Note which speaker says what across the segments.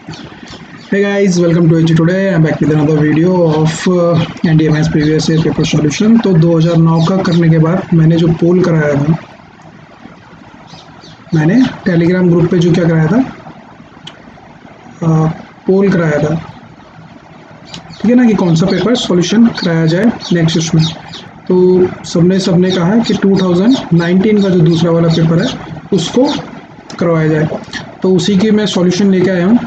Speaker 1: Hey guys, welcome to HG Today. I'm back with another video of NDMS previous year paper solution. तो 2009 का करने के बाद मैंने जो पोल कराया था, मैंने टेलीग्राम ग्रुप पे जो क्या कराया था, पोल कराया था, ठीक है ना, कि कौन सा पेपर सॉल्यूशन कराया जाए नेक्स्ट उसमें। तो सबने कहा है कि 2019 का जो दूसरा वाला पेपर है उसको करवाया जाए, तो उसी की मैं सॉल्यूशन लेके आया हूँ,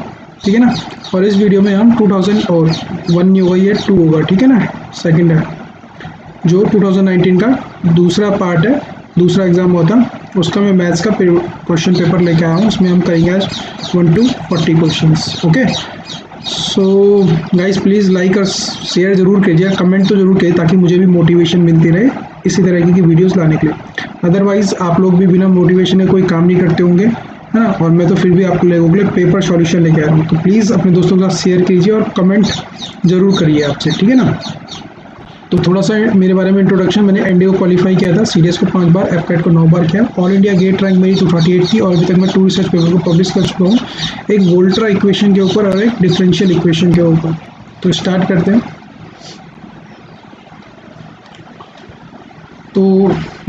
Speaker 1: ठीक है ना। और इस वीडियो में हम 2001 नहीं होगा, ये 2 होगा, ठीक है ना, सेकंड है। जो 2019 का दूसरा पार्ट है, दूसरा एग्ज़ाम हुआ था, उसका मैं मैथ्स का क्वेश्चन पेपर लेके आया हूँ। उसमें हम करेंगे आज 1 to 40 questions. Okay, so guys please like और शेयर ज़रूर कीजिए, कमेंट तो ज़रूर कीजिए, ताकि मुझे भी मोटिवेशन मिलती रहे इसी तरह की वीडियोस लाने के लिए। अदरवाइज़ आप लोग भी बिना मोटिवेशन के कोई काम नहीं करते होंगे, है ना, और मैं तो फिर भी आप लोगों के लिए पेपर सॉल्यूशन लेके आ रहा हूँ। तो प्लीज़ अपने दोस्तों के साथ शेयर कीजिए और कमेंट ज़रूर करिए आपसे, ठीक है ना। तो थोड़ा सा मेरे बारे में इंट्रोडक्शन। मैंने एनडीए को क्वालिफाई किया था, सीडीएस को 5 बार, एफकेट को 9 बार किया। ऑल इंडिया गेट रैंक मेरी 238 थी और अभी तक मैं 2 रिसर्च पेपर को पब्लिश कर चुका हूँ, एक वोल्ट्रा इक्वेशन के ऊपर और एक डिफरेंशियल इक्वेशन के ऊपर। तो स्टार्ट करते हैं। तो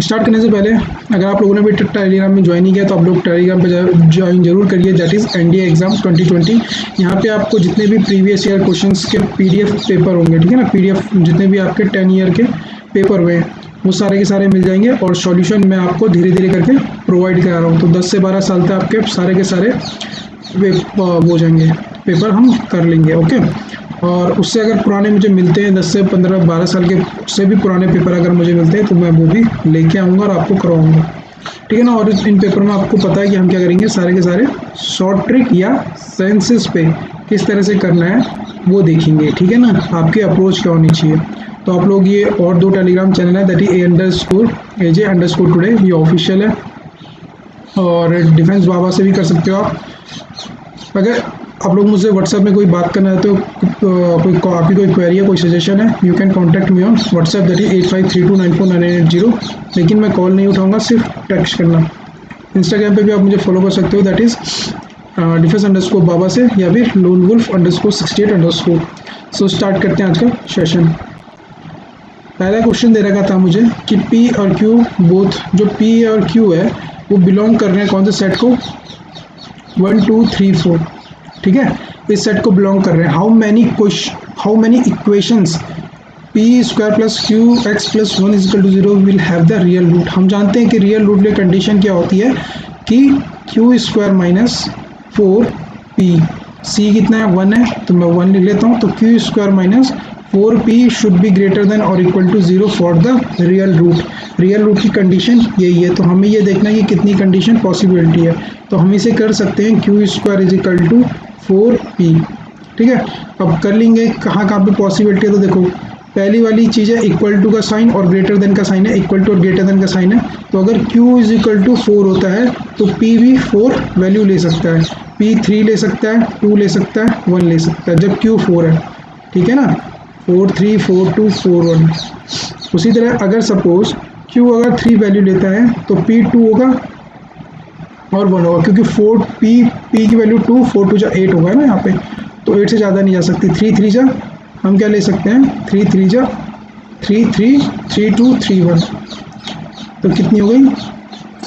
Speaker 1: स्टार्ट करने से पहले अगर आप लोगों ने भी टेलीग्राम में ज्वाइन नहीं किया तो आप लोग टेलीग्राम पे ज्वाइन जरूर करिए, दैट इज़ एनडीए एग्जाम 2020। यहाँ पे आपको जितने भी प्रीवियस ईयर क्वेश्चंस के पीडीएफ पेपर होंगे, ठीक है ना, पीडीएफ जितने भी आपके 10 ईयर के पेपर हुए वो सारे के सारे मिल जाएंगे, और सॉल्यूशन मैं आपको धीरे धीरे करके प्रोवाइड करा रहा हूँ। तो 10 से 12 साल तक आपके सारे के सारे हो जाएंगे, पेपर हम कर लेंगे। ओके, और उससे अगर पुराने मुझे मिलते हैं 10 से 15 12 साल के, उससे भी पुराने पेपर अगर मुझे मिलते हैं तो मैं वो भी लेके आऊँगा और आपको करवाऊँगा, ठीक है ना। और इन पेपर में आपको पता है कि हम क्या करेंगे, सारे के सारे शॉर्ट ट्रिक या सेंसेस पे किस तरह से करना है वो देखेंगे, ठीक है ना, आपकी अप्रोच क्या होनी चाहिए। तो आप लोग ये और 2 टेलीग्राम चैनल है, दैट इज AJ_टुडे, ये ऑफिशियल है, और डिफेंस बाबा से भी कर सकते हो आप। अगर आप लोग मुझसे व्हाट्सएप में कोई बात करना है तो आपकी कोई क्वेरी है, कोई सजेशन है, you can contact me on WhatsApp, that is 8532949880। लेकिन मैं कॉल नहीं उठाऊंगा, सिर्फ टेक्स्ट करना। इंस्टाग्राम पे भी आप मुझे फॉलो कर सकते हो, दैट इज़ डिफेंस_बाबा से, या फिर loneWolf_68_। सो स्टार्ट करते हैं आज का सेशन। पहला क्वेश्चन दे रखा था मुझे कि P और Q बोथ, जो P और Q है वो बिलोंग कर रहे हैं कौन से सेट को, 1 2 3 4, ठीक है, इस सेट को बिलोंग कर रहे हैं। How many equations p² plus qx plus 1 is equal to 0 will have the real root. हम जानते हैं कि रियल रूट की कंडीशन क्या होती है कि q² माइनस 4p, c कितना है 1 है, तो मैं 1 लिख लेता हूँ। तो q² minus 4p should be greater than और equal to 0 for the real root. Real root की कंडीशन यही है, तो हमें ये देखना है कि कितनी कंडीशन पॉसिबिलिटी है। तो हम इसे कर सकते हैं q² is equal to 4p, ठीक है। अब कर लेंगे कहाँ पे पॉसिबिलिटी है, तो देखो पहली वाली चीज़ है इक्वल टू का साइन और ग्रेटर देन का साइन है, इक्वल टू और ग्रेटर देन का साइन है। तो अगर q इज इक्वल टू 4 होता है तो p भी 4 वैल्यू ले सकता है, p 3 ले सकता है, 2 ले सकता है, 1 ले सकता है, जब q 4 है, ठीक है ना, 4 3 4 2 4 1। उसी तरह अगर सपोज q अगर 3 वैल्यू लेता है तो p 2 होगा और 1 होगा, क्योंकि 4p की वैल्यू 2, 4 2 जा 8 होगा ना यहाँ पे, तो 8 से ज़्यादा नहीं जा सकती। 3 3 जा हम क्या ले सकते हैं, 3 3 जा 3 3 3 2 3 1, तो कितनी हो गई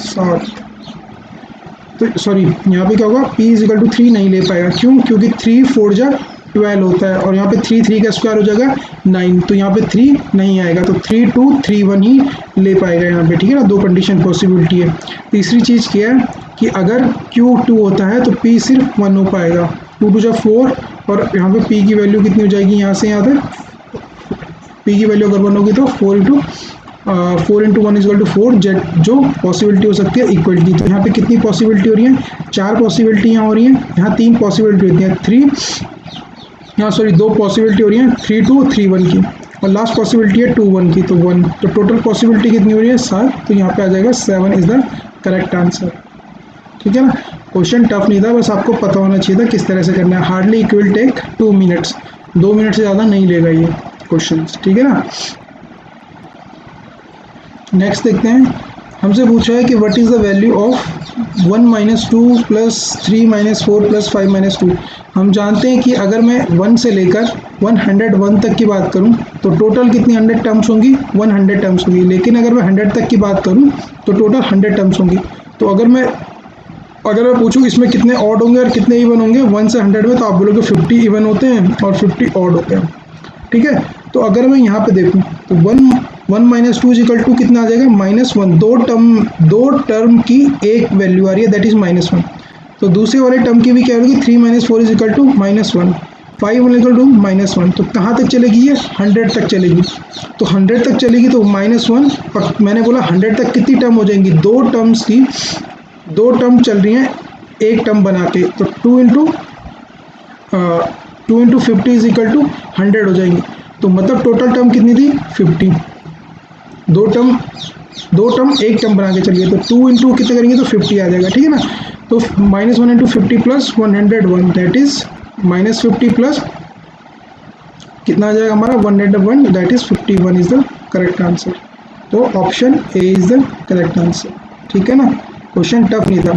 Speaker 1: 7। तो सॉरी यहाँ पे क्या होगा, p इज इक्वल टू 3 नहीं ले पाएगा, क्यों, क्योंकि 3 4 जा 12 होता है, और यहाँ पे 3 3 का स्क्वायर हो जाएगा 9, तो यहाँ पे 3 नहीं आएगा, तो 3 2 3 1 ही ले पाएगा यहाँ पे, ठीक है ना। 2 कंडीशन पॉसिबिलिटी है। तीसरी चीज़ क्या है कि अगर q2 होता है तो p सिर्फ 1 हो पाएगा, 2 2 जा 4, और यहाँ पे p की वैल्यू कितनी हो जाएगी, यहाँ से यहाँ तक p की वैल्यू अगर 1 होगी तो 4 इंटू 1 इज इक्वल टू 4, जो पॉसिबिलिटी हो सकती है इक्वल की। तो यहाँ पे कितनी पॉसिबिलिटी हो रही है, 4 पॉसिबिलिटी यहाँ हो रही है, यहाँ 3 पॉसिबिलिटी होती है, यहाँ सॉरी 2 पॉसिबिलिटी हो रही है, 3 2 3 1 की, और लास्ट पॉसिबिलिटी है 2 1 की, तो 1, तो टोटल पॉसिबिलिटी कितनी हो रही है 7, तो यहाँ पे आ जाएगा 7 इज द करेक्ट आंसर, ठीक है ना। क्वेश्चन टफ नहीं था, बस आपको पता होना चाहिए था किस तरह से करना है। Hardly it will take 2 minutes, 2 minute से ज़्यादा नहीं लेगा ये क्वेश्चन, ठीक है ना। नेक्स्ट देखते हैं हमसे पूछा है कि what is the value of 1 - 2 + 3 - 4 + 5 - 2। हम जानते हैं कि अगर मैं 1 से लेकर 101 तक की बात करूं तो टोटल कितनी 100 टर्म्स होंगी, 100 टर्म्स होंगी। लेकिन अगर मैं 100 तक की बात करूं तो टोटल 100 टर्म्स होंगी। तो अगर मैं पूछूं इसमें कितने ऑड होंगे और कितने इवन होंगे 1 से 100 में, तो आप बोलोगे 50 इवन होते हैं और 50 ऑड होते हैं। ठीक है, तो अगर मैं यहाँ पे देखूं तो 1 - 2 = कितना आ जाएगा -1। दो टर्म की एक वैल्यू आ रही है, दैट इज -1। तो दूसरे वाले टर्म की भी क्या होगी, 3 - 4 = -1, 5 = -1। तो कहाँ तक चलेगी ये, 100 तक चलेगी। तो 100 तक चलेगी तो -1, और मैंने बोला 100 तक कितनी टर्म हो जाएंगी, दो टर्म चल रही हैं एक टर्म बना के, तो 2 × 50 = 100 हो जाएंगी। तो मतलब टोटल टर्म कितनी थी, 50। दो टर्म एक टर्म बना के चलिए, तो 2 × कितने करेंगे तो 50 आ जाएगा। ठीक है ना, तो -1 × 50 + 101, दैट इज -50 प्लस कितना आ जाएगा हमारा 101, that is 51 is the correct answer. तो option A is the correct answer. ठीक है ना, क्वेश्चन टफ नहीं था।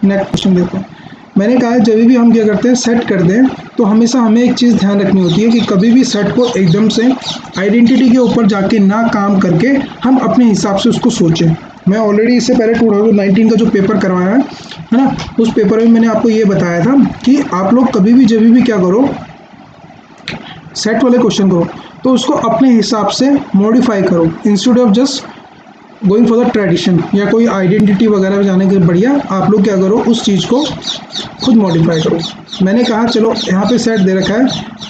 Speaker 1: नेक्स्ट क्वेश्चन देखो। मैंने कहा जब भी हम क्या करते हैं सेट कर दें, तो हमेशा हमें एक चीज़ ध्यान रखनी होती है कि कभी भी सेट को एकदम से आइडेंटिटी के ऊपर जाके ना काम करके हम अपने हिसाब से उसको सोचें। मैं ऑलरेडी इससे पहले 2019 का जो पेपर करवाया है ना, उस पेपर में मैंने आपको ये बताया था कि आप लोग कभी भी जब भी क्या करो, सेट वाले क्वेश्चन करो तो उसको अपने हिसाब से मॉडिफाई करो, instead of just going for the tradition या कोई आइडेंटिटी वगैरह जाने के बढ़िया आप लोग क्या करो, उस चीज़ को खुद मॉडिफाई करो। मैंने कहा चलो यहाँ पे सेट दे रखा है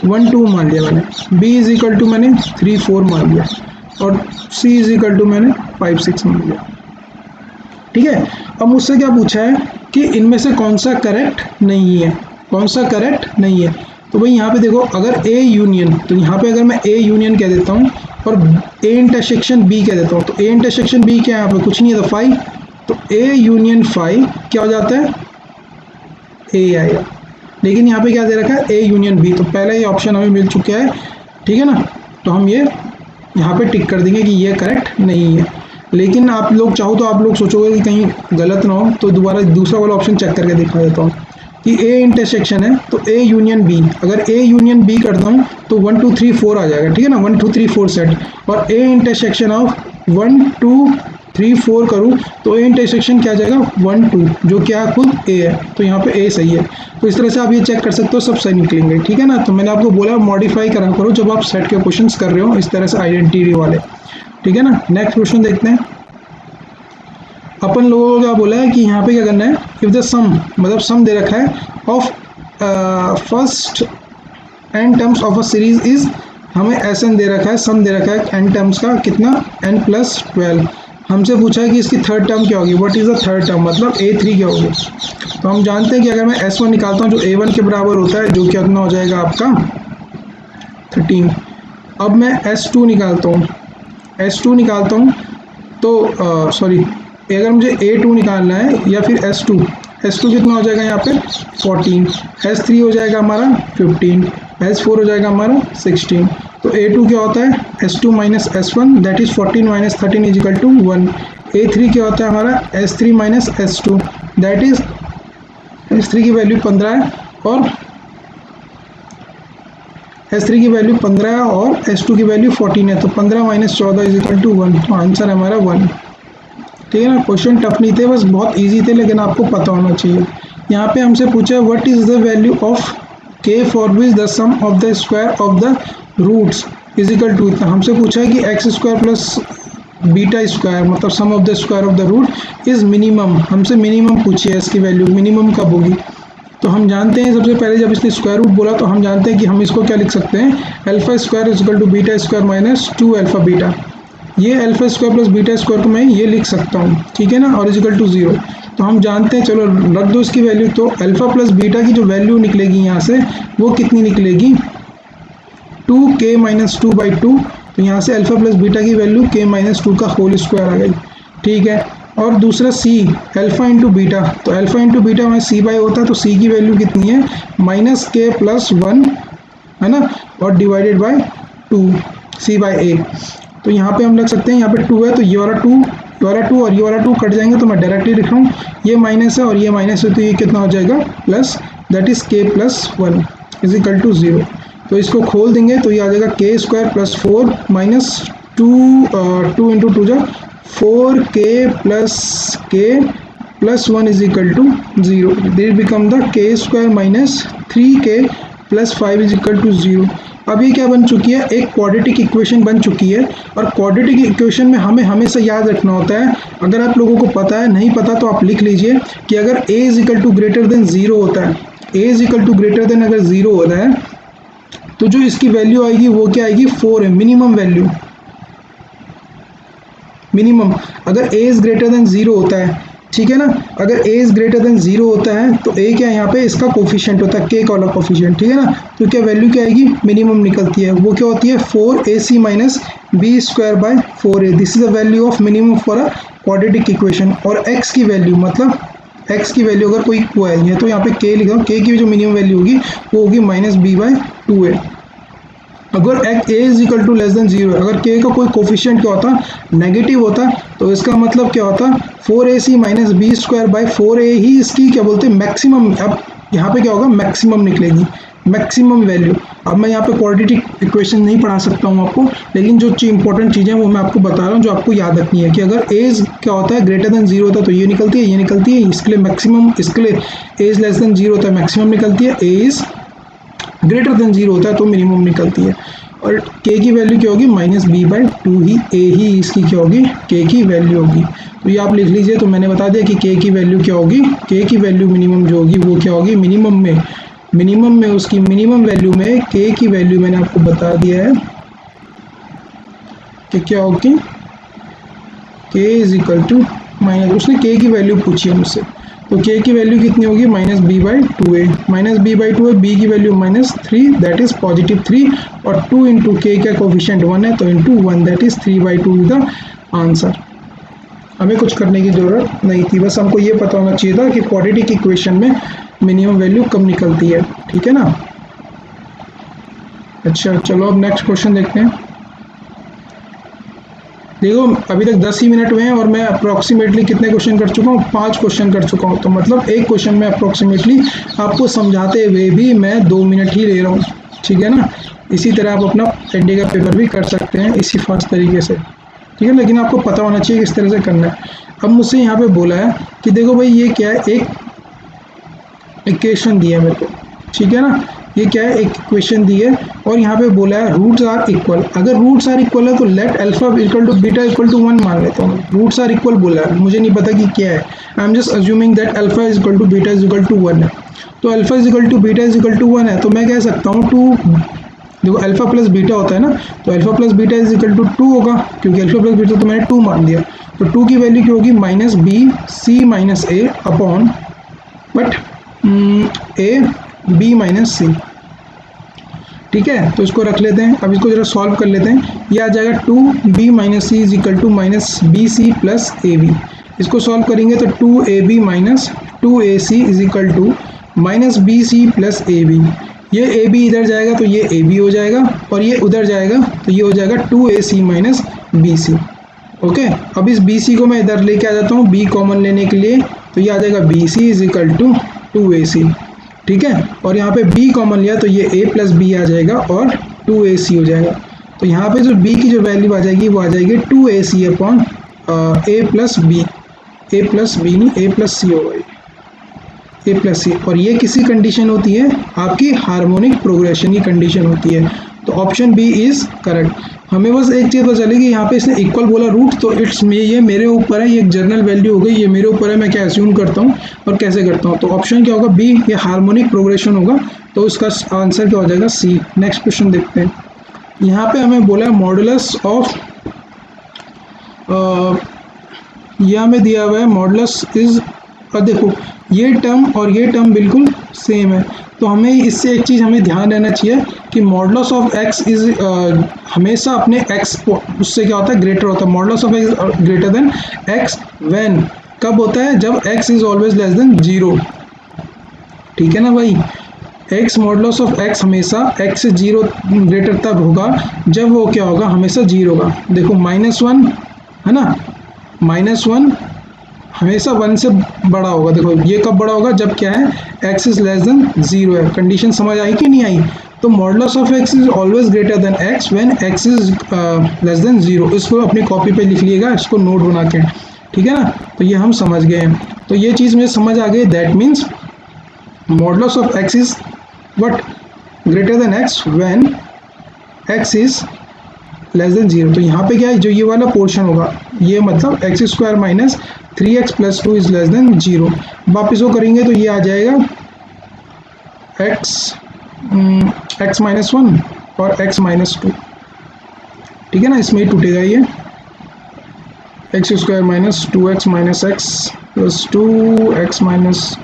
Speaker 1: 1 2 मान लिया मैंने, b = मैंने 3 4 मान लिया, और c = मैंने 5 6 मान लिया। ठीक है, अब मुझसे क्या पूछा है कि इनमें से कौन सा करेक्ट नहीं है, कौन सा करेक्ट नहीं है। तो भाई यहाँ पे देखो, अगर ए यूनियन, तो यहाँ पे अगर मैं ए यूनियन कह देता हूँ और ए इंटरसेक्शन बी कह देता हूँ, तो ए इंटरसेक्शन बी क्या है, यहाँ पे कुछ नहीं है, तो 5। तो ए यूनियन 5 क्या हो जाता है, ए आएगा। लेकिन यहाँ पे क्या दे रखा है, ए यूनियन बी, तो पहला ये ऑप्शन हमें मिल चुका है। ठीक है ना, तो हम ये यहाँ पे टिक कर देंगे कि ये करेक्ट नहीं है। लेकिन आप लोग चाहो तो आप लोग सोचोगे कि कहीं गलत ना हो, तो दोबारा दूसरा वाला ऑप्शन चेक करके दिखा देता हूँ कि ए इंटरसेक्शन है, तो ए यूनियन बी, अगर ए यूनियन बी करता हूँ तो 1 2 3 4 आ जाएगा। ठीक है ना, 1 2 3 4 सेट, और ए इंटरसेक्शन ऑफ 1 2 3 4 करूँ तो ए इंटरसेक्शन क्या आ जाएगा 1 2, जो क्या खुद ए है, तो यहाँ पे ए सही है। तो इस तरह से आप ये चेक कर सकते हो, सब सही निकलेंगे। ठीक है ना, तो मैंने आपको बोला मॉडिफाई करा करो जब आप सेट के क्वेश्चंस कर रहे हो इस तरह से आइडेंटिटी वाले। ठीक है ना, नेक्स्ट क्वेश्चन देखते हैं। अपन लोगों को क्या बोला है कि यहाँ पे क्या करना है, इफ द सम, मतलब सम दे रखा है of first n terms of a series is, हमें Sn दे रखा है, सम दे रखा है n टर्म्स का कितना n + 12। हमसे पूछा है कि इसकी थर्ड टर्म क्या होगी, what is the third term, मतलब A3 क्या होगी। तो हम जानते हैं कि अगर मैं S1 निकालता हूँ जो A1 के बराबर होता है, जो कितना हो जाएगा आपका 13। अब मैं S2 निकालता हूँ, तो सॉरी, अगर मुझे A2 निकालना है या फिर S2 कितना हो जाएगा यहाँ पे 14, S3 हो जाएगा हमारा 15, S4 हो जाएगा हमारा 16। तो A2 क्या होता है, S2 - S1, that is 14 - 13 = 1। A3 क्या होता है हमारा, S3 - S2, that is S3 की वैल्यू 15 है और S3 की वैल्यू 15 है और S2 की वैल्यू 14 है, तो 15 - 14 = 1। तो आंसर हमारा 1। ठीक है ना, क्वेश्चन टफ नहीं थे, बस बहुत इजी थे, लेकिन आपको पता होना चाहिए। यहाँ पे हमसे पूछा है what is the value of k for which the sum of the square of the roots is equal to, हमसे पूछा है कि x² + β², मतलब sum of the square of the root is minimum. हमसे मिनिमम पूछी है, इसकी वैल्यू मिनिमम कब होगी। तो हम जानते हैं, सबसे पहले जब इसने स्क्वायर रूट बोला तो हम जानते हैं कि हम इसको क्या लिख सकते हैं, α² = β² - 2α β। ये α² + β² को मैं ये लिख सकता हूँ। ठीक है ना, और = 0। तो हम जानते हैं, चलो रख दो इसकी वैल्यू, तो α + β की जो वैल्यू निकलेगी यहाँ से वो कितनी निकलेगी, 2k - 2/2। तो यहाँ से α + β की वैल्यू k - 2 का होल स्क्वायर आ गई। ठीक है, और दूसरा c, α × β, तो α × β हमारा c/, होता है, तो c की वैल्यू कितनी है -k + 1 है ना, और / 2 c/a। तो यहाँ पे हम लग सकते हैं, यहाँ पे 2 है तो ये वाला 2 ये वाला 2 और ये वाला 2 कट जाएंगे, तो मैं डायरेक्टली लिख रहा हूँ ये माइनस है और ये माइनस है, तो ये कितना हो जाएगा plus, that is k plus 1 is equal to 0। तो इसको खोल देंगे तो ये आ जाएगा k square plus 4 minus 2 into 2 जा 4k plus k plus 1 is equal to 0। This become the k square minus 3k plus 5 is equal to 0। अब ये क्या बन चुकी है, एक क्वाड्रेटिक इक्वेशन बन चुकी है। और क्वाड्रेटिक इक्वेशन में हमें हमेशा याद रखना होता है, अगर आप लोगों को पता है, नहीं पता तो आप लिख लीजिए कि अगर a is equal to greater than 0 होता है, a is equal to greater than अगर 0 होता है तो जो इसकी वैल्यू आएगी वो क्या आएगी, 4 है मिनिमम वैल्यू। मिनिमम अगर a इज ग्रेटर देन 0 होता है, ठीक है ना, अगर a इज ग्रेटर देन 0 होता है तो a क्या है यहाँ पे इसका कोफिशिएंट होता है, k का वाला कोफिशिएंट, ठीक है ना। तो क्या वैल्यू क्या आएगी, मिनिमम निकलती है, वो क्या होती है 4ac minus b square by 4a। This is the value of minimum for a quadratic equation. और x की वैल्यू मतलब x की वैल्यू अगर कोई वो है तो यहाँ पे k लिखा, k की जो मिनिमम वैल्यू होगी वो होगी माइनस b बाय 2a। अगर a is equal to less than 0, अगर k का कोई कोफिशिएंट क्या होता नेगेटिव होता, तो इसका मतलब क्या होता 4ac minus B square by 4a ही इसकी क्या बोलते हैं मैक्सिमम। अब यहाँ पे क्या होगा, मैक्सिमम निकलेगी, मैक्सिमम वैल्यू। अब मैं यहाँ पे क्वाड्रेटिक इक्वेशन नहीं पढ़ा सकता हूँ आपको, लेकिन जो इंपॉर्टेंट चीज़ें वो मैं आपको बता रहा हूँ जो आपको याद रखनी है कि अगर एज क्या होता है ग्रेटर देन 0 होता है तो ये निकलती है, ये निकलती है, इसके लिए मैक्सिमम, इसके लिए एज लेस देन 0 होता है मैक्सिमम निकलती है, एज ग्रेटर देन 0 होता है तो मिनिमम निकलती है। और k की वैल्यू क्या होगी minus b by 2 he, a ही इसकी क्या होगी k की वैल्यू होगी। तो ये आप लिख लीजिए। तो मैंने बता दिया कि k की वैल्यू क्या होगी, k की वैल्यू मिनिमम जो होगी वो क्या होगी, मिनिमम में उसकी मिनिमम वैल्यू में k की वैल्यू मैंने आपको बता दिया है कि क्या होगी, k is equal to minus, उसने k की वैल्यू पूछी है मुझसे, तो k की वैल्यू कितनी होगी minus b by 2a, minus b by 2a, b की value minus 3 that is positive 3, और 2 इंटू k का कोफिशिएंट 1 है तो into 1 that is 3 by 2 is the answer. हमें कुछ करने की ज़रूरत नहीं थी, बस हमको ये पता होना चाहिए था कि क्वाड्रेटिक इक्वेशन में मिनिमम वैल्यू कब निकलती है, ठीक है ना। अच्छा चलो अब नेक्स्ट क्वेश्चन देखते हैं। देखो अभी तक 10 ही मिनट हुए हैं और मैं अप्रॉक्सीमेटली कितने क्वेश्चन कर चुका हूँ, 5 क्वेश्चन कर चुका हूँ। तो मतलब एक क्वेश्चन में अप्रॉक्सीमेटली आपको समझाते हुए भी मैं 2 मिनट ही ले रहा हूँ, ठीक है ना। इसी तरह आप अपना एनडीए का पेपर भी कर सकते हैं इसी फास्ट तरीके से, ठीक है, लेकिन आपको पता होना चाहिए किस तरह से करना है। अब मुझसे यहाँ पे बोला है कि देखो भाई ये क्या है, एक इक्वेशन दिया है मेरे को, ठीक है ना, ये क्या है एक इक्वेशन दी है और यहाँ पे बोला है रूट्स आर इक्वल। अगर रूट्स आर इक्वल है तो let alpha equal to beta equal to 1 मान लेता हूँ। रूट्स आर इक्वल बोला है, मुझे नहीं पता कि क्या है, I am just assuming that alpha is equal to beta is equal to 1 है। तो alpha is equal to beta is equal to 1 है तो मैं कह सकता हूँ 2, देखो अल्फा प्लस बीटा होता है ना, तो alpha plus beta is equal to 2 होगा, क्योंकि अल्फा प्लस बीटा तो मैंने 2 मान दिया। तो 2 की वैल्यू क्या होगी minus B C minus A upon but A B minus C, ठीक है। तो इसको रख लेते हैं, अब इसको जरा सॉल्व कर लेते हैं। ये आ जाएगा 2b minus C is equal to minus B C plus A B. इसको सॉल्व करेंगे तो 2ab minus 2ac is equal to minus B C plus A B. ये ए बी इधर जाएगा तो ये ए बी हो जाएगा और ये उधर जाएगा तो ये हो जाएगा 2ac माइनस बी सी। ओके, अब इस बी सी को मैं इधर लेके आ जाता हूँ b कॉमन लेने के लिए, तो ये आ जाएगा B C is equal to 2ac, ठीक है। और यहाँ पे b कॉमन लिया तो ये a प्लस बी आ जाएगा और 2ac हो जाएगा। तो यहाँ पे जो b की जो वैल्यू आ जाएगी वो आ जाएगी 2ac upon a plus B, a plus B नहीं a प्लस सी होगा, a प्लस सी। और ये किसी कंडीशन होती है आपकी हार्मोनिक प्रोग्रेशन की कंडीशन होती है। तो ऑप्शन बी इज़ करेक्ट। हमें बस एक चीज़ पता चलेगी, यहाँ पे इसने इक्वल बोला रूट, तो इट्स में ये मेरे ऊपर है, ये एक जनरल वैल्यू हो गई, ये मेरे ऊपर है, मैं क्या अस्यूम करता हूँ और कैसे करता हूँ। तो ऑप्शन क्या होगा बी, ये हार्मोनिक प्रोग्रेशन होगा, तो उसका आंसर क्या हो जाएगा सी। नेक्स्ट क्वेश्चन देखते हैं। यहाँ पे हमें बोला है मॉडुलस ऑफ, ये हमें दिया हुआ है मॉडुलस इज, देखो ये टर्म और ये टर्म बिल्कुल सेम है, तो हमें इससे एक चीज़ हमें ध्यान रहना चाहिए कि मॉडुलस ऑफ एक्स इज हमेशा अपने एक्स उससे क्या होता है ग्रेटर होता है। Modulus of x greater than x when, कब होता है जब x is always less than 0, ठीक है ना भाई। एक्स मॉडुलस ऑफ एक्स हमेशा एक्स से 0 ग्रेटर तब होगा जब वो क्या होगा हमेशा 0 होगा। देखो -1 है ना, -1 हमेशा 1 से बड़ा होगा। देखो ये कब बड़ा होगा, जब क्या है x इज लेस देन 0 है। कंडीशन समझ आई कि नहीं आई? तो modulus of x is always greater then x when x is less than 0। इसको अपनी कॉपी पे लिख लिएगा, इसको नोट बना के, ठीक है ना। तो ये हम समझ गए हैं, तो ये चीज़ मुझे समझ आ गई। That means modulus of x is what, greater than x when x is less than 0। तो यहाँ पे क्या है, जो ये वाला पोर्शन होगा ये मतलब x square minus 3x plus 2 is less than 0। वापस वो करेंगे तो ये आ जाएगा x माइनस 1 और x माइनस 2, ठीक है ना। इसमें ही टूटेगा ये, x square minus 2x minus x plus 2, x minus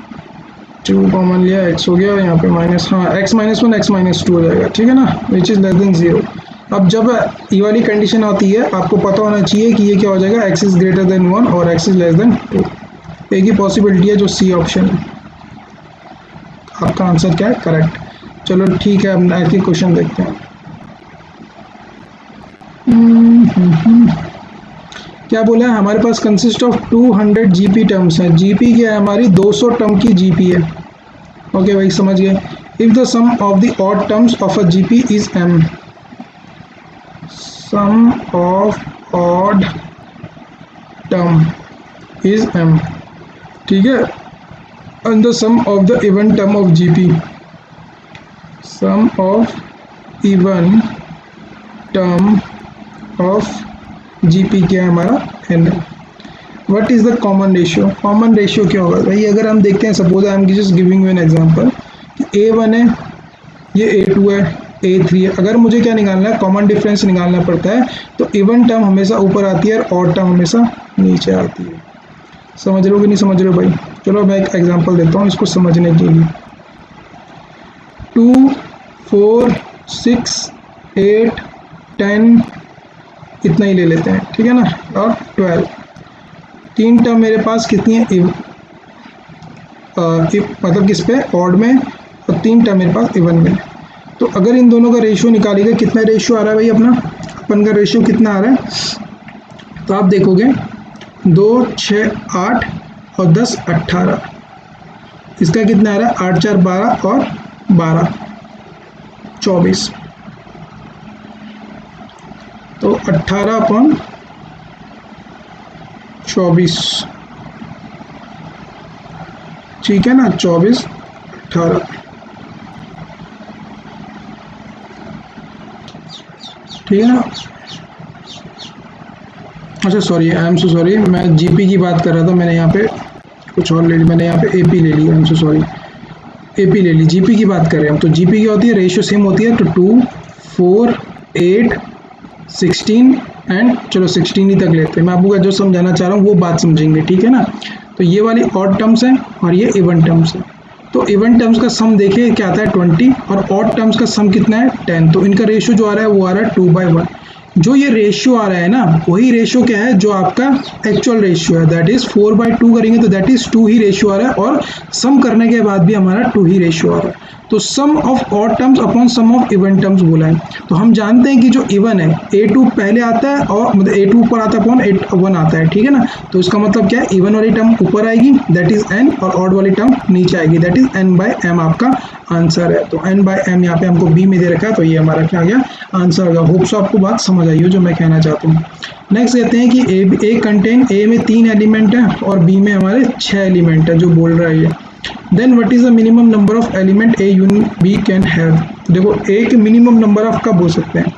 Speaker 1: 2 common लिया, x हो गया यहाँ पे माइनस, हाँ x माइनस 1 x माइनस 2 हो जाएगा, ठीक है ना, विच इज़ लेस देन 0। अब जब ये वाली कंडीशन आती है आपको पता होना चाहिए कि ये क्या हो जाएगा, x इज ग्रेटर देन 1 और x इज लेस देन 2। एक ही पॉसिबिलिटी है जो सी ऑप्शन है। आपका आंसर क्या है, करेक्ट। चलो ठीक है, अब नेक्स्ट क्वेश्चन देखते हैं। क्या बोला है, हमारे पास कंसिस्ट ऑफ 200 जीपी टर्म्स है। जीपी क्या है हमारी, 200 टर्म की जीपी है। ओके भाई समझ गए। If the sum of the odd terms of a GP is m, sum of odd term is m, ठीक है, and the sum of the even term of GP, sum of even term of GP क्या है हमारा n है। What is the common ratio? Common ratio क्या होगा भाई, अगर हम देखते हैं, suppose I am just giving you an example, A1 है, ये A2 है, A3 है। अगर मुझे क्या निकालना है, कॉमन डिफरेंस निकालना पड़ता है, तो इवन टर्म हमेशा ऊपर आती है और ऑड टर्म हमेशा नीचे आती है। समझ रहे हो कि नहीं समझ रहे हो भाई? चलो मैं एक एग्जांपल देता हूँ इसको समझने के लिए। 2, 4, 6, 8, 10 इतना ही ले लेते हैं, ठीक है ना, और 12। 3 टर्म मेरे पास कितनी है, मतलब किस पे, ऑड में, और 3 टर्म मेरे पास इवन में। तो अगर इन दोनों का रेशियो निकालिएगा, कितना रेशियो आ रहा है भाई अपना, अपन का रेशियो कितना आ रहा है, तो आप देखोगे 2, 6, 8 और 10, 18। इसका कितना आ रहा है, 8, 4, 12 और 12, 24। तो 18/24, ठीक है ना, 24, 18, ठीक है ना। अच्छा sorry, I am so sorry, मैं जीपी की बात कर रहा था, मैंने यहाँ पे कुछ और ले ली, मैंने यहाँ पे एपी ले लिया, I am so sorry, AP ले ली। जीपी की बात कर रहे हैं हम, तो जीपी क्या होती है, रेशियो सेम होती है, तो 2, 4, 8, 16 एंड चलो 16 ही तक लेते हैं। मैं आपको जो समझाना चाह रहा हूँ वो बात समझेंगे, ठीक है ना। तो ये वाली ऑड टर्म्स हैं और ये इवन टर्म्स हैं। तो इवन टर्म्स का सम देखिए क्या आता है 20, और ऑड टर्म्स का सम कितना है 10। तो इनका रेशियो जो आ रहा है वो आ रहा है 2/1। जो ये रेशियो आ रहा है ना, वही रेशियो क्या है, जो आपका एक्चुअल रेशियो है, दैट इज 4/2 करेंगे तो दैट इज 2 ही रेशियो आ रहा है, और सम करने के बाद भी हमारा 2 ही रेशियो आ रहा है। तो sum of odd terms upon sum of even terms बोला है। तो हम जानते हैं कि जो इवन है A2 पहले आता है, और मतलब A2 ऊपर आता है अपॉन A1 आता है, ठीक है ना। तो इसका मतलब क्या है, इवन वाली टर्म ऊपर आएगी दैट इज n, और ऑड वाली टर्म नीचे आएगी दैट इज n/m। आपका आंसर है, तो n/m यहाँ पे हमको b में दे रखा है, तो ये हमारा क्या आ गया, आंसर होगा। होप सो आपको बात समझ आई हो जो मैं कहना चाहता हूँ। नेक्स्ट कहते हैं कि ए कंटेन, A में 3 एलिमेंट है और B में हमारे 6 एलिमेंट है, जो बोल रहा है ये। Then what is the minimum number of element A union B can have. देखो A के मिनिमम नंबर ऑफ कब हो सकते हैं,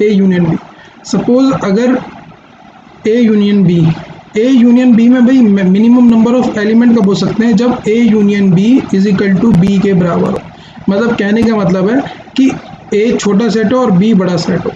Speaker 1: A यूनियन B। सपोज अगर A यूनियन B में भाई मिनिमम नंबर ऑफ एलिमेंट कब हो सकते हैं, जब A union B is equal to B के बराबर हो। मतलब कहने का मतलब है कि A छोटा सेट हो और B बड़ा सेट हो,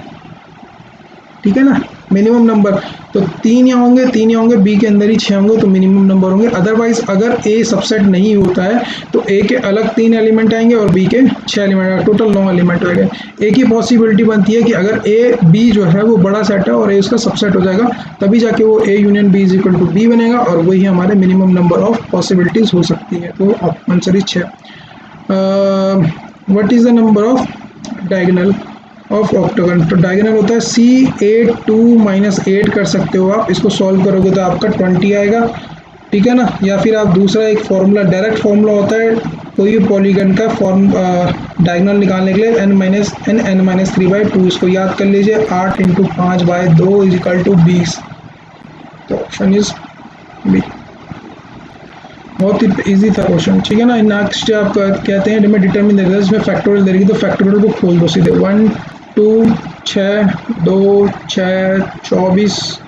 Speaker 1: ठीक है ना। मिनिमम नंबर तो 3 यहाँ होंगे, 3 यहाँ होंगे, B के अंदर ही 6 होंगे, तो मिनिमम नंबर होंगे। अदरवाइज अगर A सबसेट नहीं होता है तो A के अलग 3 एलिमेंट आएंगे और B के 6 एलिमेंट आएंगे, टोटल 9 एलिमेंट आएंगे। एक ही पॉसिबिलिटी बनती है कि अगर A B जो है वो बड़ा सेट है और A उसका सबसेट हो जाएगा, तभी जाके वो A union B is equal to B बनेगा, और वही हमारे मिनिमम नंबर ऑफ पॉसिबिलिटीज हो सकती है। तो answer is 6। What is the number of diagonal, of octagon. तो डायगोनल होता है C8 कर सकते हो आप, इसको सॉल्व करोगे तो आपका 20 आएगा, ठीक है ना। या फिर आप दूसरा एक फॉर्मूला, डायरेक्ट फॉर्मूला होता है कोई भी पॉलीगन का डायगोनल निकालने के लिए n-3/2, इसको याद कर लीजिए। 8 × 5/2 = 20। तो ऑप्शन इज बी। बहुत ही इजी था क्वेश्चन, ठीक है ना। नेक्स्ट आप कहते हैं में डिटरमिन दे रहा है, इसमें फैक्टोरियल दे रही है, तो फैक्टोरियल को खोल दो सीधे। 1 2 6 2 6 24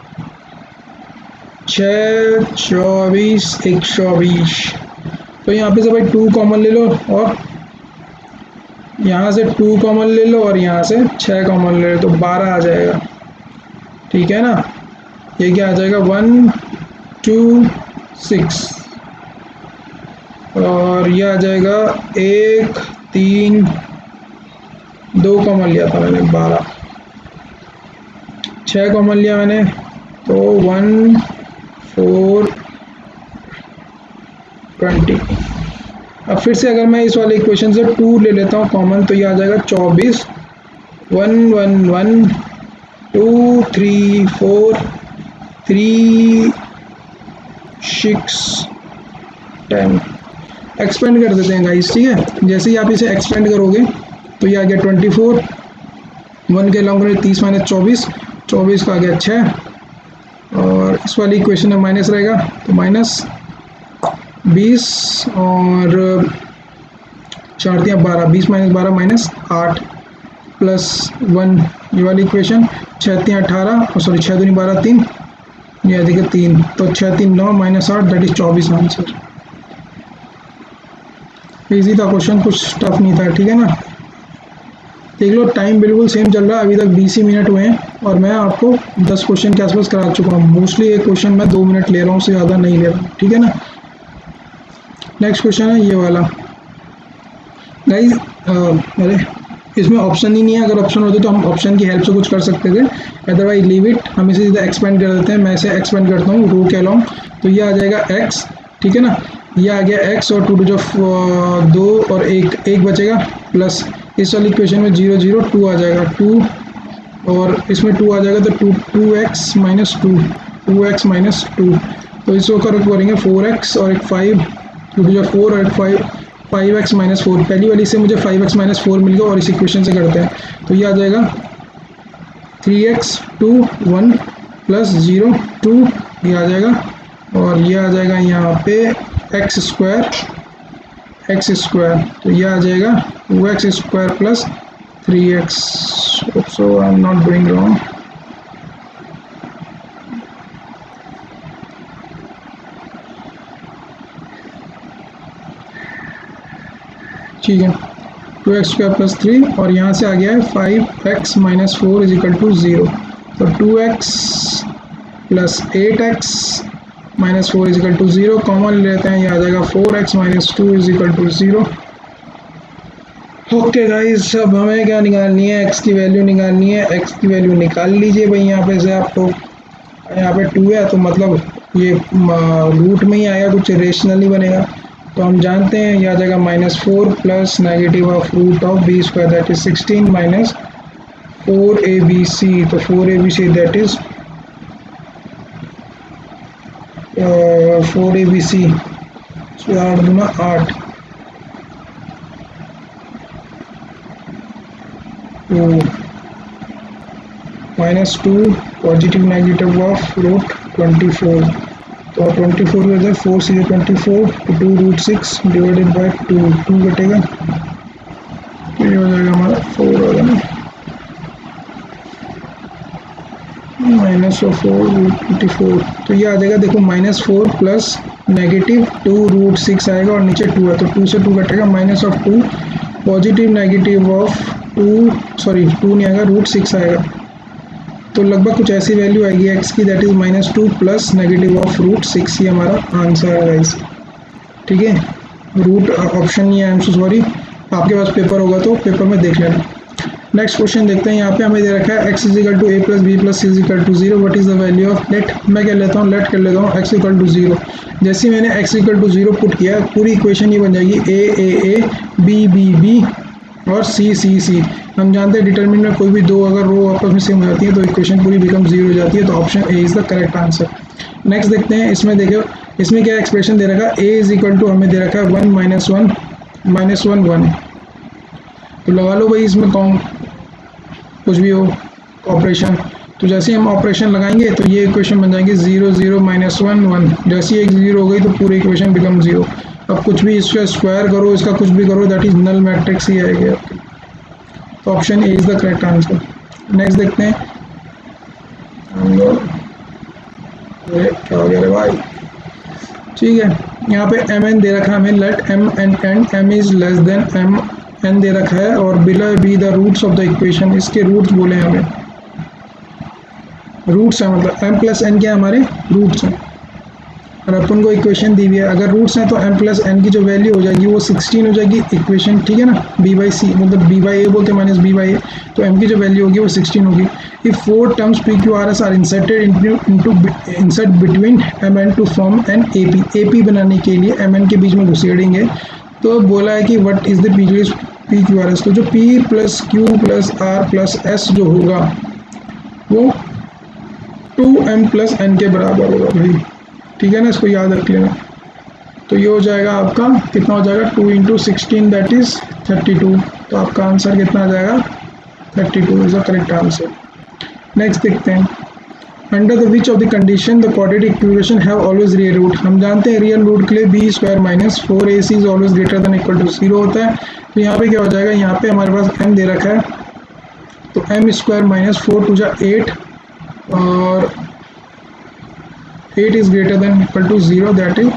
Speaker 1: 6 24 120। तो यहाँ पे से भाई 2 कॉमन ले लो, और यहाँ से 2 कॉमन ले लो, और यहाँ से 6 कॉमन ले लो, तो 12 आ जाएगा, ठीक है ना। ये क्या आ जाएगा 1 2 6, और ये आ जाएगा 1 3 2 कॉमन लिया था मैंने, 12 6 कॉमन लिया मैंने, तो 1 4 20। अब फिर से अगर मैं इस वाले इक्वेशन से 2 ले लेता हूँ कॉमन, तो ये आ जाएगा 24। 1 1 1 2 3 4 3 6 10। एक्सपेंड कर देते हैं गाइस, ठीक है। जैसे ही आप इसे एक्सपेंड करोगे तो ये आ गया 24, 1 के लॉन्ग में 30 - 24, 24 का आ गया 6, और इस वाली इक्वेशन में माइनस रहेगा, तो -20, और 4 × 12, 20 - 12 -8 + 1, ये वाली इक्वेशन। 6 × 3 18, और सॉरी 6 दूनी 12 3, ये आ जाएगा 3, तो 6 3 9 -8, दैट इज 24 आंसर। इजी था क्वेश्चन, कुछ टफ नहीं था, ठीक है ना। देख लो टाइम बिल्कुल सेम चल रहा है, अभी तक 20 ही मिनट हुए हैं, और मैं आपको 10 क्वेश्चन के आसपास करा चुका हूँ। मोस्टली एक क्वेश्चन मैं 2 मिनट ले रहा हूँ, उससे ज़्यादा नहीं ले रहा हूँ, ठीक है ना। नेक्स्ट क्वेश्चन है ये वाला गाइस। अरे इसमें ऑप्शन ही नहीं है, अगर ऑप्शन होते तो हम ऑप्शन की हेल्प से कुछ कर सकते थे, अदरवाइज लीव इट। हम इसे सीधा एक्सपेंड कर देते हैं। मैं इसे एक्सपेंड करता हूँ रो के अलॉन्ग, तो ये आ जाएगा x, ठीक है ना। ये आ गया x, और 2 2 2 और 1 बचेगा, प्लस इस वाली इक्वेशन में 0 0 2 आ जाएगा, 2, और इसमें 2 आ जाएगा, तो 2x - 2, 2x - 2, तो इसको करेंगे 4x और एक 5, 2 2 4 और एक 5x - 4। पहली वाली से मुझे 5x - 4 मिल गया, और इस इक्वेशन से करते हैं, तो ये आ जाएगा 3x 2 1 + 0 2, ये आ जाएगा, और ये आ जाएगा यहाँ पे x स्क्वायर, तो ये आ जाएगा 2x square + 3x। So I am not doing wrong. ठीक है, 2x स्क्वायर + 3, और यहाँ से आ गया है 5x - 4 = 0, तो 2x + 8x - 4 = 0, कॉमन लेते हैं, ये आ जाएगा 4x - 2 = 0। ओके गाइस, अब हमें क्या निकालनी है, x की वैल्यू निकालनी है। x की वैल्यू निकाल लीजिए भाई, यहाँ पे से आपको, यहाँ पे 2 है, तो मतलब ये रूट में ही आएगा, कुछ रेशनल ही बनेगा, तो हम जानते हैं ये आ जाएगा -4 + -√(b²), दैट इज 16 - 4abc, तो 4abc दैट इज 4abc, 8 दूना 8, 2 -2 पॉजिटिव नेगेटिव ऑफ √24, तो 24 में जाए 4 × 24, तो 2√6 / 2, 2 कटेगा, तो ये हो जाएगा हमारा 4 होगा ना, -4√24, तो ये आ जाएगा, देखो -4 + -2√6 आएगा, और नीचे 2 है, तो 2 से 2 कटेगा, -2 पॉजिटिव नेगेटिव ऑफ 2, सॉरी 2 नहीं आएगा, √6 आएगा, तो लगभग कुछ ऐसी वैल्यू आएगी x की, दैट इज -2 + -√6, ये हमारा आंसर है गाइस, ठीक है। रूट ऑप्शन नहीं है, आई एम सो सॉरी, आपके पास पेपर होगा तो पेपर में देख लेना। नेक्स्ट क्वेश्चन देखते हैं, यहाँ पे हमें दे रखा है x = a + b + c = 0, what is the value of let, मैं क्या लेता हूँ, लेट कर लेता हूँ x = 0। जैसे मैंने x = 0 पुट किया, पूरी इक्वेशन ये बन जाएगी a a a b b b और सी हम जानते हैं डिटरमिनेंट में कोई भी दो अगर रो आपस में सेम हो जाती है तो इक्वेशन पूरी बिकम जीरो हो जाती है, तो option A is the correct answer. Next देखते हैं, इसमें देखो इसमें क्या एक्सप्रेशन दे रखा है, ए इज इक्वल टू हमें दे रखा है 1 -1 -1 तो लगा लो भाई इसमें कौन कुछ भी हो ऑपरेशन, तो जैसे ही हम ऑपरेशन लगाएंगे तो ये इक्वेशन बन जाएगी 0 0 -1 1, जैसे ही एक जीरो हो गई तो पूरी इक्वेशन बिकम जीरो। अब कुछ भी इसका स्क्वायर करो इसका कुछ भी करो दैट इज नल मैट्रिक्स ही आएगी आपकी, तो option A is the correct answer. Next देखते हैं, क्या हो गया रे भाई, ठीक है यहाँ पे एम एन दे रखा है हमें, let M and M is less than M N दे रखा है और below be the roots of the equation, इसके रूट्स बोले हमें, रूट्स है मतलब एम प्लस एन क्या हमारे रूट्स हैं और अपन को इक्वेशन दी हुई है, अगर रूट्स हैं तो एम प्लस एन की जो वैल्यू हो जाएगी वो 16 हो जाएगी इक्वेशन, ठीक है ना, बी बाई सी मतलब बी बाई ए बोलते हैं माइनस बी बाई ए, तो एम की जो वैल्यू होगी वो 16 होगी। If 4 terms P Q R S are inserted insert between M N to form an A P बनाने के लिए एम एन के बीच में घुसेड़ेंगे, तो बोला है कि what is the P Q R S, तो जो P plus Q plus R plus S जो होगा वो 2m प्लस एन के बराबर होगा भाई, ठीक है ना, इसको याद रख लेना। तो ये हो जाएगा आपका कितना हो जाएगा 2 × 16 दैट इज 32, तो आपका आंसर कितना आ जाएगा 32 is the correct answer. Next देखते हैं, under the which of the condition the quadratic equation have always real root, हम जानते हैं रियल रूट के लिए B square minus 4ac is always greater than equal to 0 होता है, तो यहाँ पे क्या हो जाएगा, यहाँ पे हमारे पास m दे रखा है तो m स्क्वायर माइनस 4 × 8 और 8 is greater than equal to 0 that is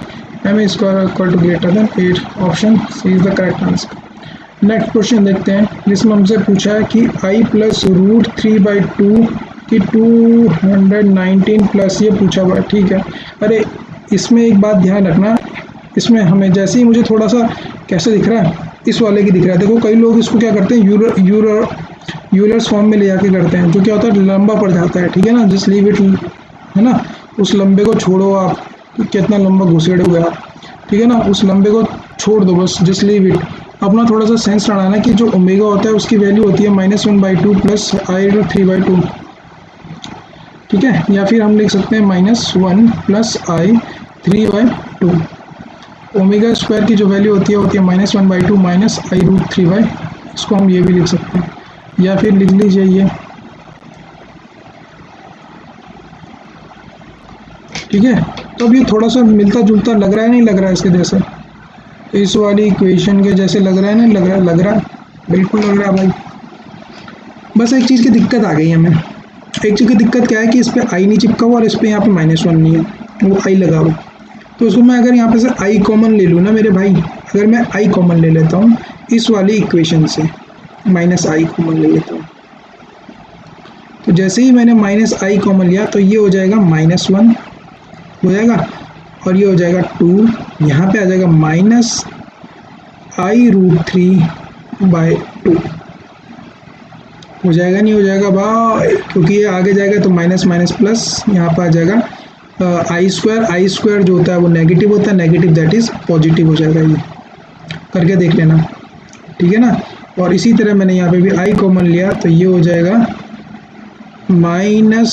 Speaker 1: m square equal to greater than 8, option C is the correct answer. Next question देखते हैं, जिसमें हमसे पूछा है कि i प्लस रूट 3/2 की 219 प्लस ये पूछा हुआ है, ठीक है। अरे इसमें एक बात ध्यान रखना, इसमें हमें जैसे ही मुझे थोड़ा सा कैसे दिख रहा है इस वाले की दिख रहा है, देखो कई लोग इसको क्या करते हैं यूलर्स फॉर्म में ले जाके करते हैं, जो क्या होता है लंबा पड़ जाता है, ठीक है ना, जस्ट लीव इट, है ना, उस लंबे को छोड़ो आप, कितना लंबा घुसेड़ोगे आप, ठीक है ना, उस लंबे को छोड़ दो बस, जस्ट लीव इट। अपना थोड़ा सा सेंस लगाना कि जो ओमेगा होता है उसकी वैल्यू होती है -1/2 प्लस आई 3/2, ठीक है, या फिर हम लिख सकते हैं -1 प्लस आई 3/2। ओमेगा स्क्वायर की जो वैल्यू होती है -1/2 माइनस आई रूट 3/, इसको हम ये भी लिख सकते हैं, या फिर लिख लीजिए ये, ठीक है। तो अब ये थोड़ा सा मिलता जुलता लग रहा है, नहीं लग रहा है इसके जैसे, इस वाली इक्वेशन के जैसे लग रहा है, नहीं लग रहा है, बिल्कुल लग रहा है भाई। बस एक चीज़ की दिक्कत आ गई हमें, एक चीज़ की दिक्कत क्या है कि इस पर आई नहीं चिपका हुआ और इस पर यहाँ पे -1 नहीं है, वो आई लगा हुआ, तो उसको मैं अगर यहाँ पे से आई कॉमन ले लूँ ना मेरे भाई, अगर मैं आई कॉमन ले लेता हूँ इस वाली इक्वेशन से, -i कॉमन ले लेता हूँ, तो जैसे ही मैंने -i कॉमन लिया तो ये हो जाएगा -1 हो जाएगा और ये हो जाएगा 2, यहाँ पे आ जाएगा -i रूट 3/2 हो जाएगा, नहीं हो जाएगा भाई, क्योंकि ये आगे जाएगा तो माइनस माइनस प्लस, यहाँ पर आ जाएगा आई स्क्वायर जो होता है वो नेगेटिव होता है, नेगेटिव दैट इज़ पॉजिटिव हो जाएगा, ये करके देख लेना, ठीक है ना। और इसी तरह मैंने यहाँ पे भी आई कॉमन लिया तो ये हो जाएगा -1,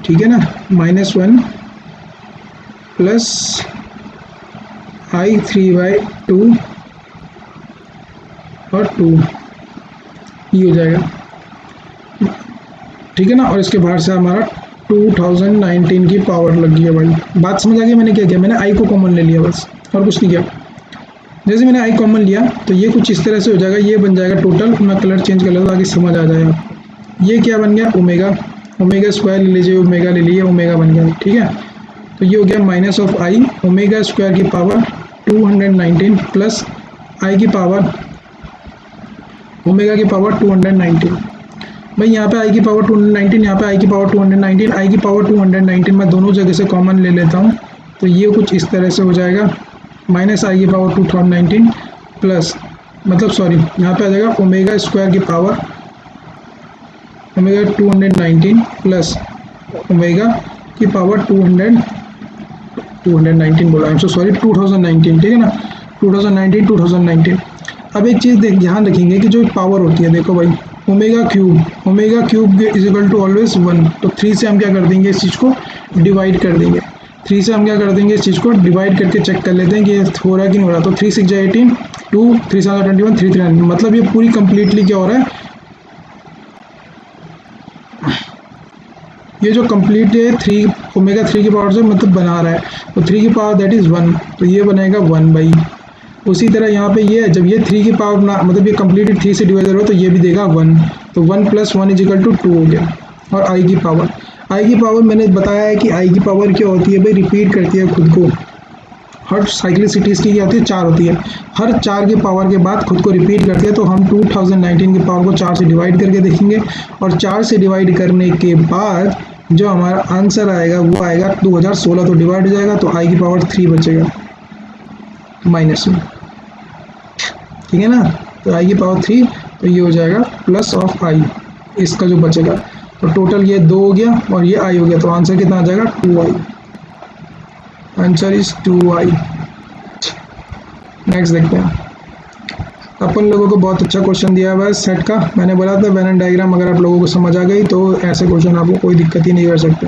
Speaker 1: ठीक है ना, -1 प्लस आई 3/2 और 2 ये हो जाएगा, ठीक है ना। और इसके बाहर से हमारा 2019 की पावर लग गई है भाई, बात समझ आ गई। मैंने क्या किया, मैंने आई को कॉमन ले लिया बस, और कुछ नहीं किया। जैसे मैंने आई कॉमन लिया तो ये कुछ इस तरह से हो जाएगा, ये बन जाएगा टोटल, मैं कलर चेंज कर लेता ताकि समझ आ जाए आपको। ये क्या बन गया, ओमेगा स्क्वायर ले लीजिए, ओमेगा ले लिए, ओमेगा बन गया, ठीक है। तो ये हो गया minus of I omega square की पावर 219 प्लस आई की पावर ओमेगा की पावर 219। भाई यहाँ पे आई की पावर 219, यहाँ पे आई की पावर 219, आई की पावर 219 मैं दोनों जगह से कॉमन ले लेता हूँ, तो ये कुछ इस तरह से हो जाएगा, माइनस आई की पावर 2019 प्लस, मतलब सॉरी यहाँ पे आ जाएगा ओमेगा स्क्वायर की पावर ओमेगा 219 प्लस ओमेगा की पावर 200 219 बोला, आई एम सो सॉरी, 2019, ठीक है ना, 2019। अब एक चीज़ ध्यान रखेंगे कि जो पावर होती है, देखो भाई, omega cube is equal to always 1, तो 3 से हम क्या कर देंगे, इस चीज़ को डिवाइड कर देंगे। 3 से हम क्या कर देंगे, इस चीज़ को डिवाइड करके चेक कर लेते हैं कि ये हो रहा है कि नहीं हो रहा। तो 3 6 जा 18, 2 3 7 21, 3 3, मतलब ये पूरी कंप्लीटली क्या हो रहा है, ये जो कंप्लीट है 3 ओमेगा 3 की पावर से मतलब बना रहा है, तो 3 की पावर दैट इज़ 1, तो ये बनेगा 1 बाई। उसी तरह यहाँ पे ये है, जब ये 3 की पावर ना मतलब ये कंप्लीटेड 3 से डिवाइड हो तो ये भी देगा 1, तो 1 + 1 = 2 हो गया। और आई की पावर मैंने बताया है कि आई की पावर क्या होती है भाई, रिपीट करती है खुद को। हर साइक्लिसिटीज़ की क्या होती है, 4 होती है, हर 4 की पावर के बाद खुद को रिपीट करती है। तो हम 2019 की पावर को 4 से डिवाइड करके देखेंगे, और 4 से डिवाइड करने के बाद जो हमारा आंसर आएगा वो आएगा 2016, तो डिवाइड हो जाएगा, तो आई की पावर 3 बचेगा माइनस में, ठीक है ना। तो आई की पावर 3, तो ये हो जाएगा प्लस ऑफ आई, इसका जो बचेगा, तो टोटल ये 2 हो गया और ये आई हो गया, तो आंसर कितना आ जाएगा, 2i। Answer is 2i। Next देखते हैं, अपन लोगों को बहुत अच्छा क्वेश्चन दिया हुआ है सेट का। मैंने बोला था वेन डायग्राम अगर आप लोगों को समझ आ गई तो ऐसे क्वेश्चन आपको कोई दिक्कत ही नहीं कर सकते।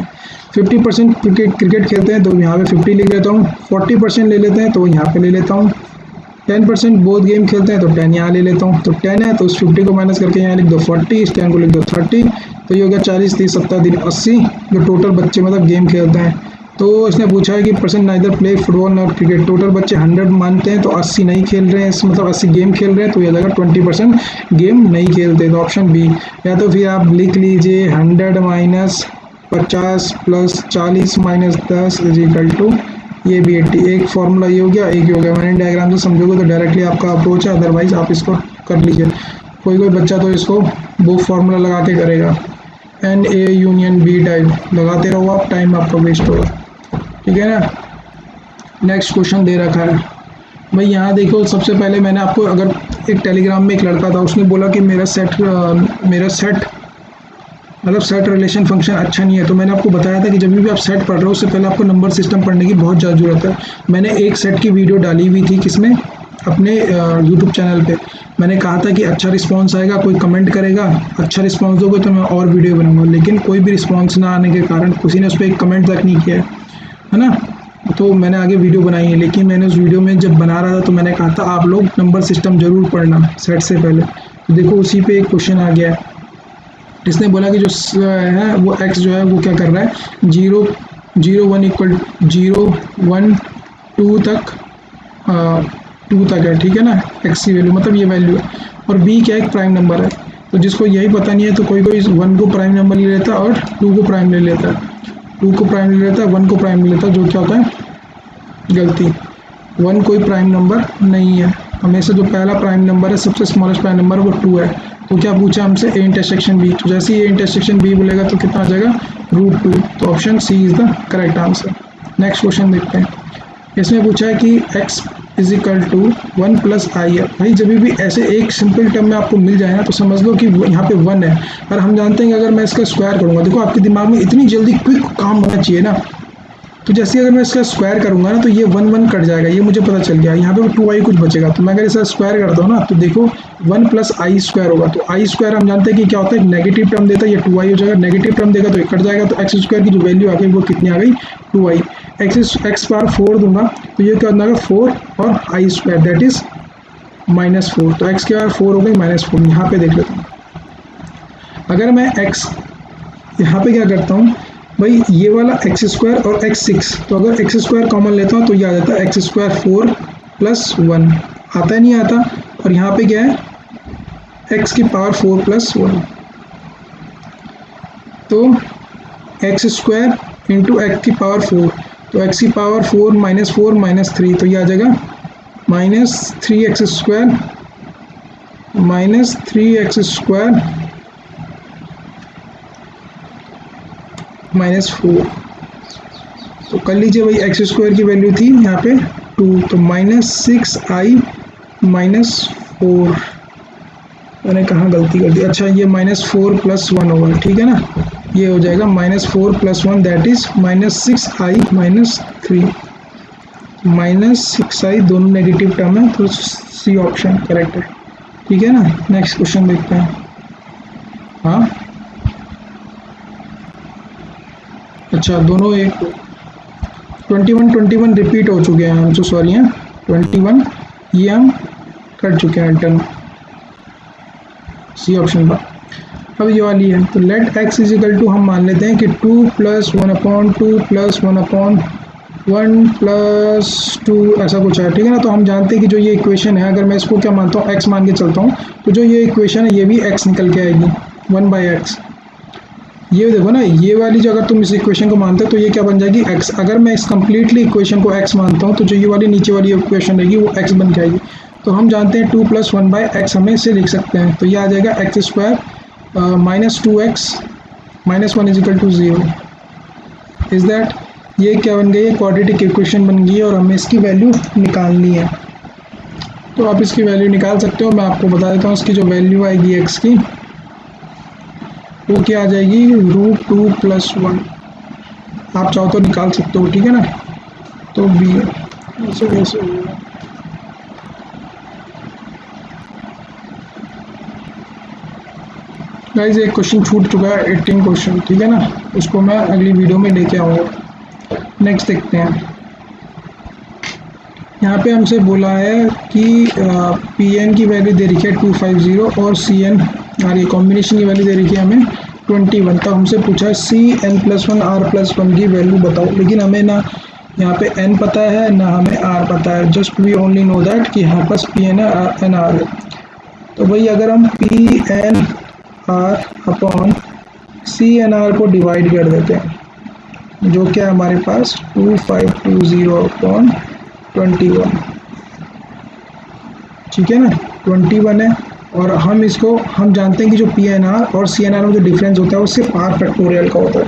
Speaker 1: 50% क्रिकेट खेलते हैं तो यहाँ पे 50 लिख लेता हूँ, 40% ले लेते हैं तो यहाँ पे ले लेता हूँ, 10% बोथ गेम खेलते हैं तो 10 यहाँ ले लेता हूँ, तो 10 है तो उस 50 को माइनस करके यहाँ लिख दो 40, इस 10 को लिख दो 30, तो ये हो गया 40 30 70 दिन 80 जो टोटल बच्चे मतलब गेम खेलते हैं। तो इसने पूछा है कि percent neither play football not cricket, total बच्चे 100 मानते हैं तो 80 नहीं खेल रहे हैं, मतलब 80 गेम खेल रहे हैं, तो ये लगा 20% गेम नहीं खेलते, तो ऑप्शन बी। या तो फिर आप लिख लीजिए 100 - 50 + 40 - 10 = ये भी 80। एक फॉर्मूला ये हो गया, एक ही हो गया। मैंने डायग्राम से समझोगे तो डायरेक्टली आपका अप्रोच है, अदरवाइज आप इसको कर लीजिए। कोई बच्चा तो इसको वो फॉर्मूला लगा के करेगा, NA यूनियन B टाइप लगाते रहो आप, टाइम आपका वेस्ट होगा, ठीक है ना। नेक्स्ट क्वेश्चन दे रखा है भाई, यहाँ देखो, सबसे पहले मैंने आपको, अगर एक टेलीग्राम में एक लड़का था, उसने बोला कि मेरा सेट मतलब सेट रिलेशन फंक्शन अच्छा नहीं है, तो मैंने आपको बताया था कि जब भी आप सेट पढ़ रहे हो उससे पहले आपको नंबर सिस्टम पढ़ने की बहुत ज़्यादा ज़रूरत है। मैंने एक सेट की वीडियो डाली हुई थी, किसमें, अपने यूट्यूब चैनल पे। मैंने कहा था कि अच्छा रिस्पांस आएगा, कोई कमेंट करेगा, अच्छा रिस्पांस दोगे तो मैं और वीडियो बनाऊंगा, लेकिन कोई भी रिस्पांस ना आने के कारण किसी ने उस पर एक कमेंट तक नहीं किया है ना। तो मैंने आगे वीडियो बनाई है, लेकिन मैंने उस वीडियो में जब बना रहा था तो मैंने कहा था आप लोग नंबर सिस्टम ज़रूर पढ़ना सेट से पहले। तो देखो उसी पे एक क्वेश्चन आ गया है, इसने बोला कि जो है वो x जो है वो क्या कर रहा है, 0 0 1 = 0 1 2 तक 2 तक है, ठीक है ना, x की वैल्यू मतलब ये वैल्यू है, और b क्या एक प्राइम नंबर है। तो जिसको यही पता नहीं है तो कोई 1 को प्राइम नंबर ले लेता है और 2 को प्राइम ले लेता है, 2 को प्राइम ले लेता है, 1 को प्राइम ले लेता है, जो क्या होता है गलती। 1 कोई प्राइम नंबर नहीं है, हमेशा जो पहला प्राइम नंबर है, सबसे स्मॉलेस्ट प्राइम नंबर वो 2 है। तो क्या पूछा हमसे, A इंटरसेक्शन B, तो जैसे ही A इंटरसेक्शन B बोलेगा तो कितना आ जाएगा, √2, तो option C is the correct answer. Next question देखते हैं, इसमें पूछा है कि x = 1 + i है। भाई जब भी ऐसे एक सिंपल टर्म में आपको मिल जाए ना तो समझ लो कि यहाँ पे 1 है, और हम जानते हैं कि अगर मैं इसका स्क्वायर करूँगा, देखो आपके दिमाग में इतनी जल्दी क्विक काम होना चाहिए ना, तो जैसे अगर मैं इसका स्क्वायर करूँगा ना तो ये 1 1 कट जाएगा, ये मुझे पता चल गया। यहाँ पे 2i कुछ बचेगा, तो मैं अगर इसका स्क्वायर करता हूँ ना तो देखो 1 + i² होगा, तो i² हम जानते हैं कि क्या होता है, नेगेटिव टर्म देता है, ये 2i हो जाएगा, नेगेटिव टर्म देगा तो ये कट जाएगा, तो x² की जो वैल्यू आ गई वो कितनी आ गई, 2i। x पावर 4 दूंगा तो ये क्या होगा, 4 और i² दैट इज -4, तो x की पावर 4 हो गई -4। यहाँ पे देख लेता हूँ, अगर मैं x यहाँ पे क्या करता हूँ भाई, ये वाला x² और x6, तो अगर x² कॉमन लेता हूँ तो ये आ जाता है x² 4 + 1, आता है नहीं आता, और यहाँ पे क्या है x की पावर 4 + 1, तो x² × x की पावर 4, तो x की पावर 4 -4 - 3, तो ये आ जाएगा -3x² -4, तो कर लीजिए भाई, x² की वैल्यू थी यहाँ पे 2, तो -6i - 4, मैंने कहाँ गलती कर दी, अच्छा ये -4 + 1 होगा, ठीक है ना, ये हो जाएगा -4 + 1 दैट इज -6i - 3। -6i दोनों नेगेटिव टर्म है, तो सी ऑप्शन करेक्ट है। ठीक है ना, नेक्स्ट क्वेश्चन देखते हैं। हाँ अच्छा, दोनों एक 21 रिपीट हो चुके हैं, हम तो सॉरी हैं 21 ये हम कर चुके हैं टर्म, सी ऑप्शन पर। अब ये वाली है, तो let x is equal to हम मान लेते हैं कि 2 + 1/2 + 1/1 + 2 ऐसा कुछ है। ठीक है ना, तो हम जानते हैं कि जो ये इक्वेशन है, अगर मैं इसको क्या मानता हूँ x मान के चलता हूँ, तो जो ये इक्वेशन है ये भी x निकल के आएगी 1/x। ये देखो ना, ये वाली जो अगर तुम इस इक्वेशन को मानते हो तो ये क्या बन जाएगी x। अगर मैं इस कम्प्लीटली इक्वेशन को x मानता हूँ तो जो ये वाली नीचे वाली इक्वेशन रहेगी वो x बन के आएगी। तो हम जानते हैं 2 + 1/x हम इसे लिख सकते हैं, तो ये आ जाएगा x² -2x -1 = 0। इज दैट, ये क्या बन गई है, क्वाड्रेटिक इक्वेशन बन गई है और हमें इसकी वैल्यू निकालनी है। तो आप इसकी वैल्यू निकाल सकते हो, मैं आपको बता देता हूँ इसकी जो वैल्यू आएगी x की वो क्या आ जाएगी √2 + 1। आप चाहो तो निकाल सकते हो, ठीक है ना। तो बी ऐसे कैसे होगा, गाइस एक क्वेश्चन छूट चुका है 18 क्वेश्चन, ठीक है ना, उसको मैं अगली वीडियो में लेके आऊँगा। नेक्स्ट देखते हैं, यहाँ पे हमसे बोला है कि पी एन की वैल्यू दे रखी है 250 और सी एन और ये कॉम्बिनेशन की वैल्यू दे रखी है हमें 21। तब हमसे पूछा है CN+1 R+1 की वैल्यू बताओ, लेकिन हमें ना यहाँ पे n पता है ना हमें r पता है, just we only know that कि यहाँ पास Pn है एन आर है। तो भाई अगर हम PN R/CNR को डिवाइड कर देते हैं, जो क्या है हमारे पास 2520/21, ठीक है ना, 21 है। और हम इसको हम जानते हैं कि जो PNR और CNR में जो डिफरेंस होता है वो सिर्फ R फैक्टोरियल का होता है।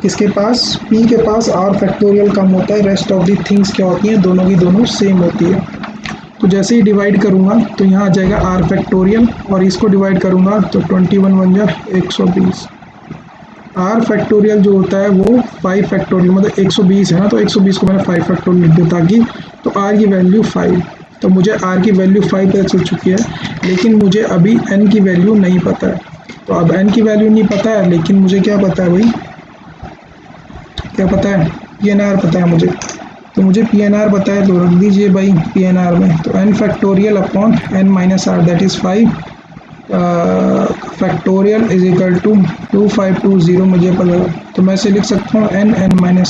Speaker 1: किसके पास, P के पास R फैक्टोरियल कम होता है, रेस्ट ऑफ दी थिंग्स क्या होती हैं, दोनों की दोनों सेम होती है। तो जैसे ही डिवाइड करूँगा तो यहाँ आ जाएगा R फैक्टोरियल और इसको डिवाइड करूँगा तो 21 बन जाए 120। R फैक्टोरियल जो होता है वो 5 फैक्टोरियल मतलब 120 है ना, तो 120 को मैंने 5 फैक्टोरियल लिख दिया ताकि, तो R की वैल्यू 5। तो मुझे R की वैल्यू 5 पता चल चुकी है, लेकिन मुझे अभी N की वैल्यू नहीं पता है। तो अब N की वैल्यू नहीं पता है, लेकिन मुझे क्या पता है भाई, क्या पता है, PNR पता है मुझे। तो मुझे PNR पता है, तो रख दीजिए भाई PNR में, तो N factorial upon N - R that is 5 factorial is equal to 2520 मुझे पता है। तो मैं इसे लिख सकता हूँ N - 1 N -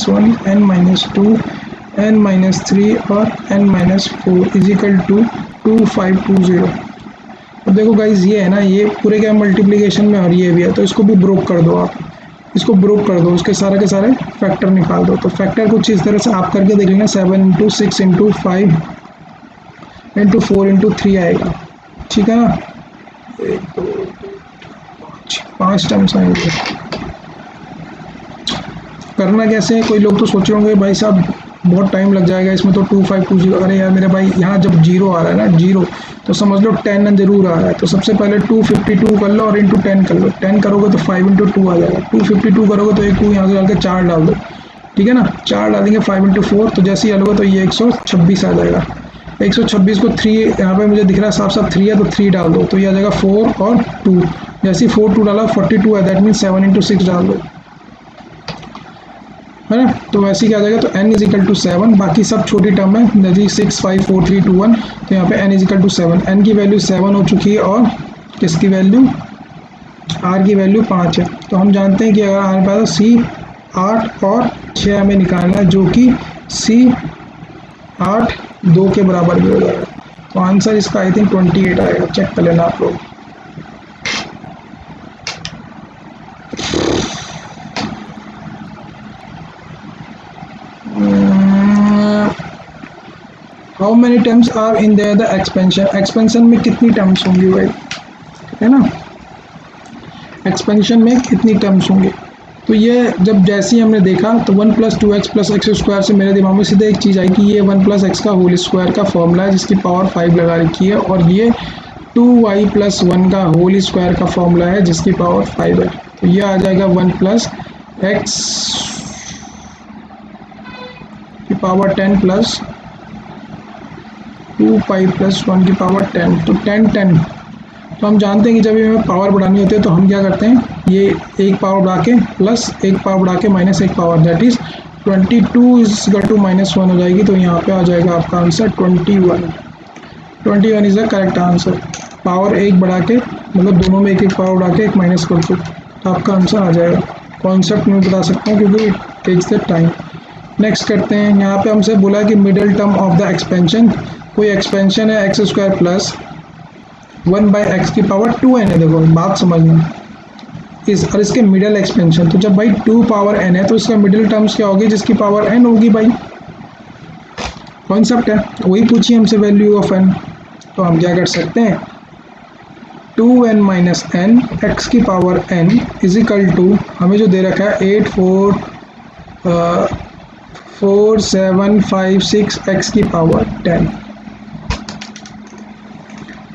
Speaker 1: 2 N - 3 और N - 4 इज इक्वल टू 2520। अब देखो गाइज ये है ना, ये पूरे क्या मल्टीप्लिकेशन में और ये भी है, तो इसको भी ब्रोक कर दो आप, इसको ब्रोक कर दो, उसके सारे के सारे फैक्टर निकाल दो। तो फैक्टर कुछ इस तरह से आप करके देख लेना, 7 × 6 × 5 × 4 × 3 आएगा, ठीक है ना। 1 2 5 टर्म्स आएंगे। करना कैसे है, कोई लोग तो सोच रहे होंगे भाई साहब बहुत टाइम लग जाएगा इसमें, तो 2520, अरे यार मेरे भाई यहाँ जब जीरो आ रहा है ना, जीरो तो समझ लो 10 जरूर आ रहा है। तो सबसे पहले 252 कर लो और इंटू 10 कर लो, 10 करोगे तो 5 × 2 आ जाएगा, 252 करोगे तो एक 2 यहाँ से डाल के 4 डाल दो, ठीक है ना, 4 डालेंगे 5 × 4, तो जैसे ही डालोगे तो ये 126 आ जाएगा। 126 को 3 यहाँ पे मुझे दिख रहा है साफ साफ 3 है, तो 3 डाल दो, तो ये आ जाएगा 4 और 2, जैसे ही 4 2 डाला 42 है, दैट मीन 7 × 6 डाल दो, है ना। तो वैसे ही क्या आ जाएगा, तो n = 7, बाकी सब छोटी टर्म है, जैसे 6 5 4 3 2 1, तो यहाँ पे n = 7, n की वैल्यू 7 हो चुकी है और किसकी वैल्यू, r की वैल्यू 5 है। तो हम जानते हैं कि अगर हमारे पास C 8 और 6 हमें निकालना है, जो कि C 8 2 के बराबर भी हो जाएगा। तो आंसर इसका आई थिंक 28 आएगा, चेक कर लेना आप लोग। How many terms are in there the expansion, expansion में कितनी टर्म्स होंगी भाई, है ना, एक्सपेंशन में कितनी टर्म्स होंगे। तो ये जब जैसे ही हमने देखा तो 1 + 2x + x² से मेरे दिमाग में सीधे एक चीज़ आई कि ये 1 + x का होल स्क्वायर का फॉर्मूला है जिसकी पावर 5 लगा रखी है, और ये 2y + 1 का होल स्क्वायर का फॉर्मूला है जिसकी पावर 5 है। तो ये आ जाएगा 1 + x की पावर 10 प्लस 2 पाई प्लस 1 की पावर 10, तो 10 तो हम जानते हैं कि जब ये हमें पावर बढ़ानी होती है तो हम क्या करते हैं, ये एक पावर बढ़ा के प्लस एक पावर बढ़ा के माइनस एक power, that is 22 is equal to -1 हो जाएगी। तो यहाँ पे आ जाएगा आपका answer 21 is the correct answer. Power एक बढ़ा के मतलब दोनों में एक एक पावर बढ़ा के एक माइनस कर दो तो आपका आंसर आ जाएगा। कॉन्सेप्ट में बता सकता हूँ क्योंकि it takes the time. Next करते हैं, यहाँ पे हमसे बोला कि middle term of the expansion, कोई एक्सपेंशन है एक्स स्क्वायर प्लस 1/x की पावर 2n है। देखो बात समझना और इसके मिडिल एक्सपेंशन, तो जब भाई 2 पावर n है तो इसका मिडिल टर्म्स क्या होगी, जिसकी पावर n होगी भाई। कॉन्सेप्ट है, वही पूछिए हमसे वैल्यू ऑफ n। तो हम क्या कर सकते हैं, 2n माइनस n x की power n is equal to हमें जो दे रखा है 84756 x की पावर 10।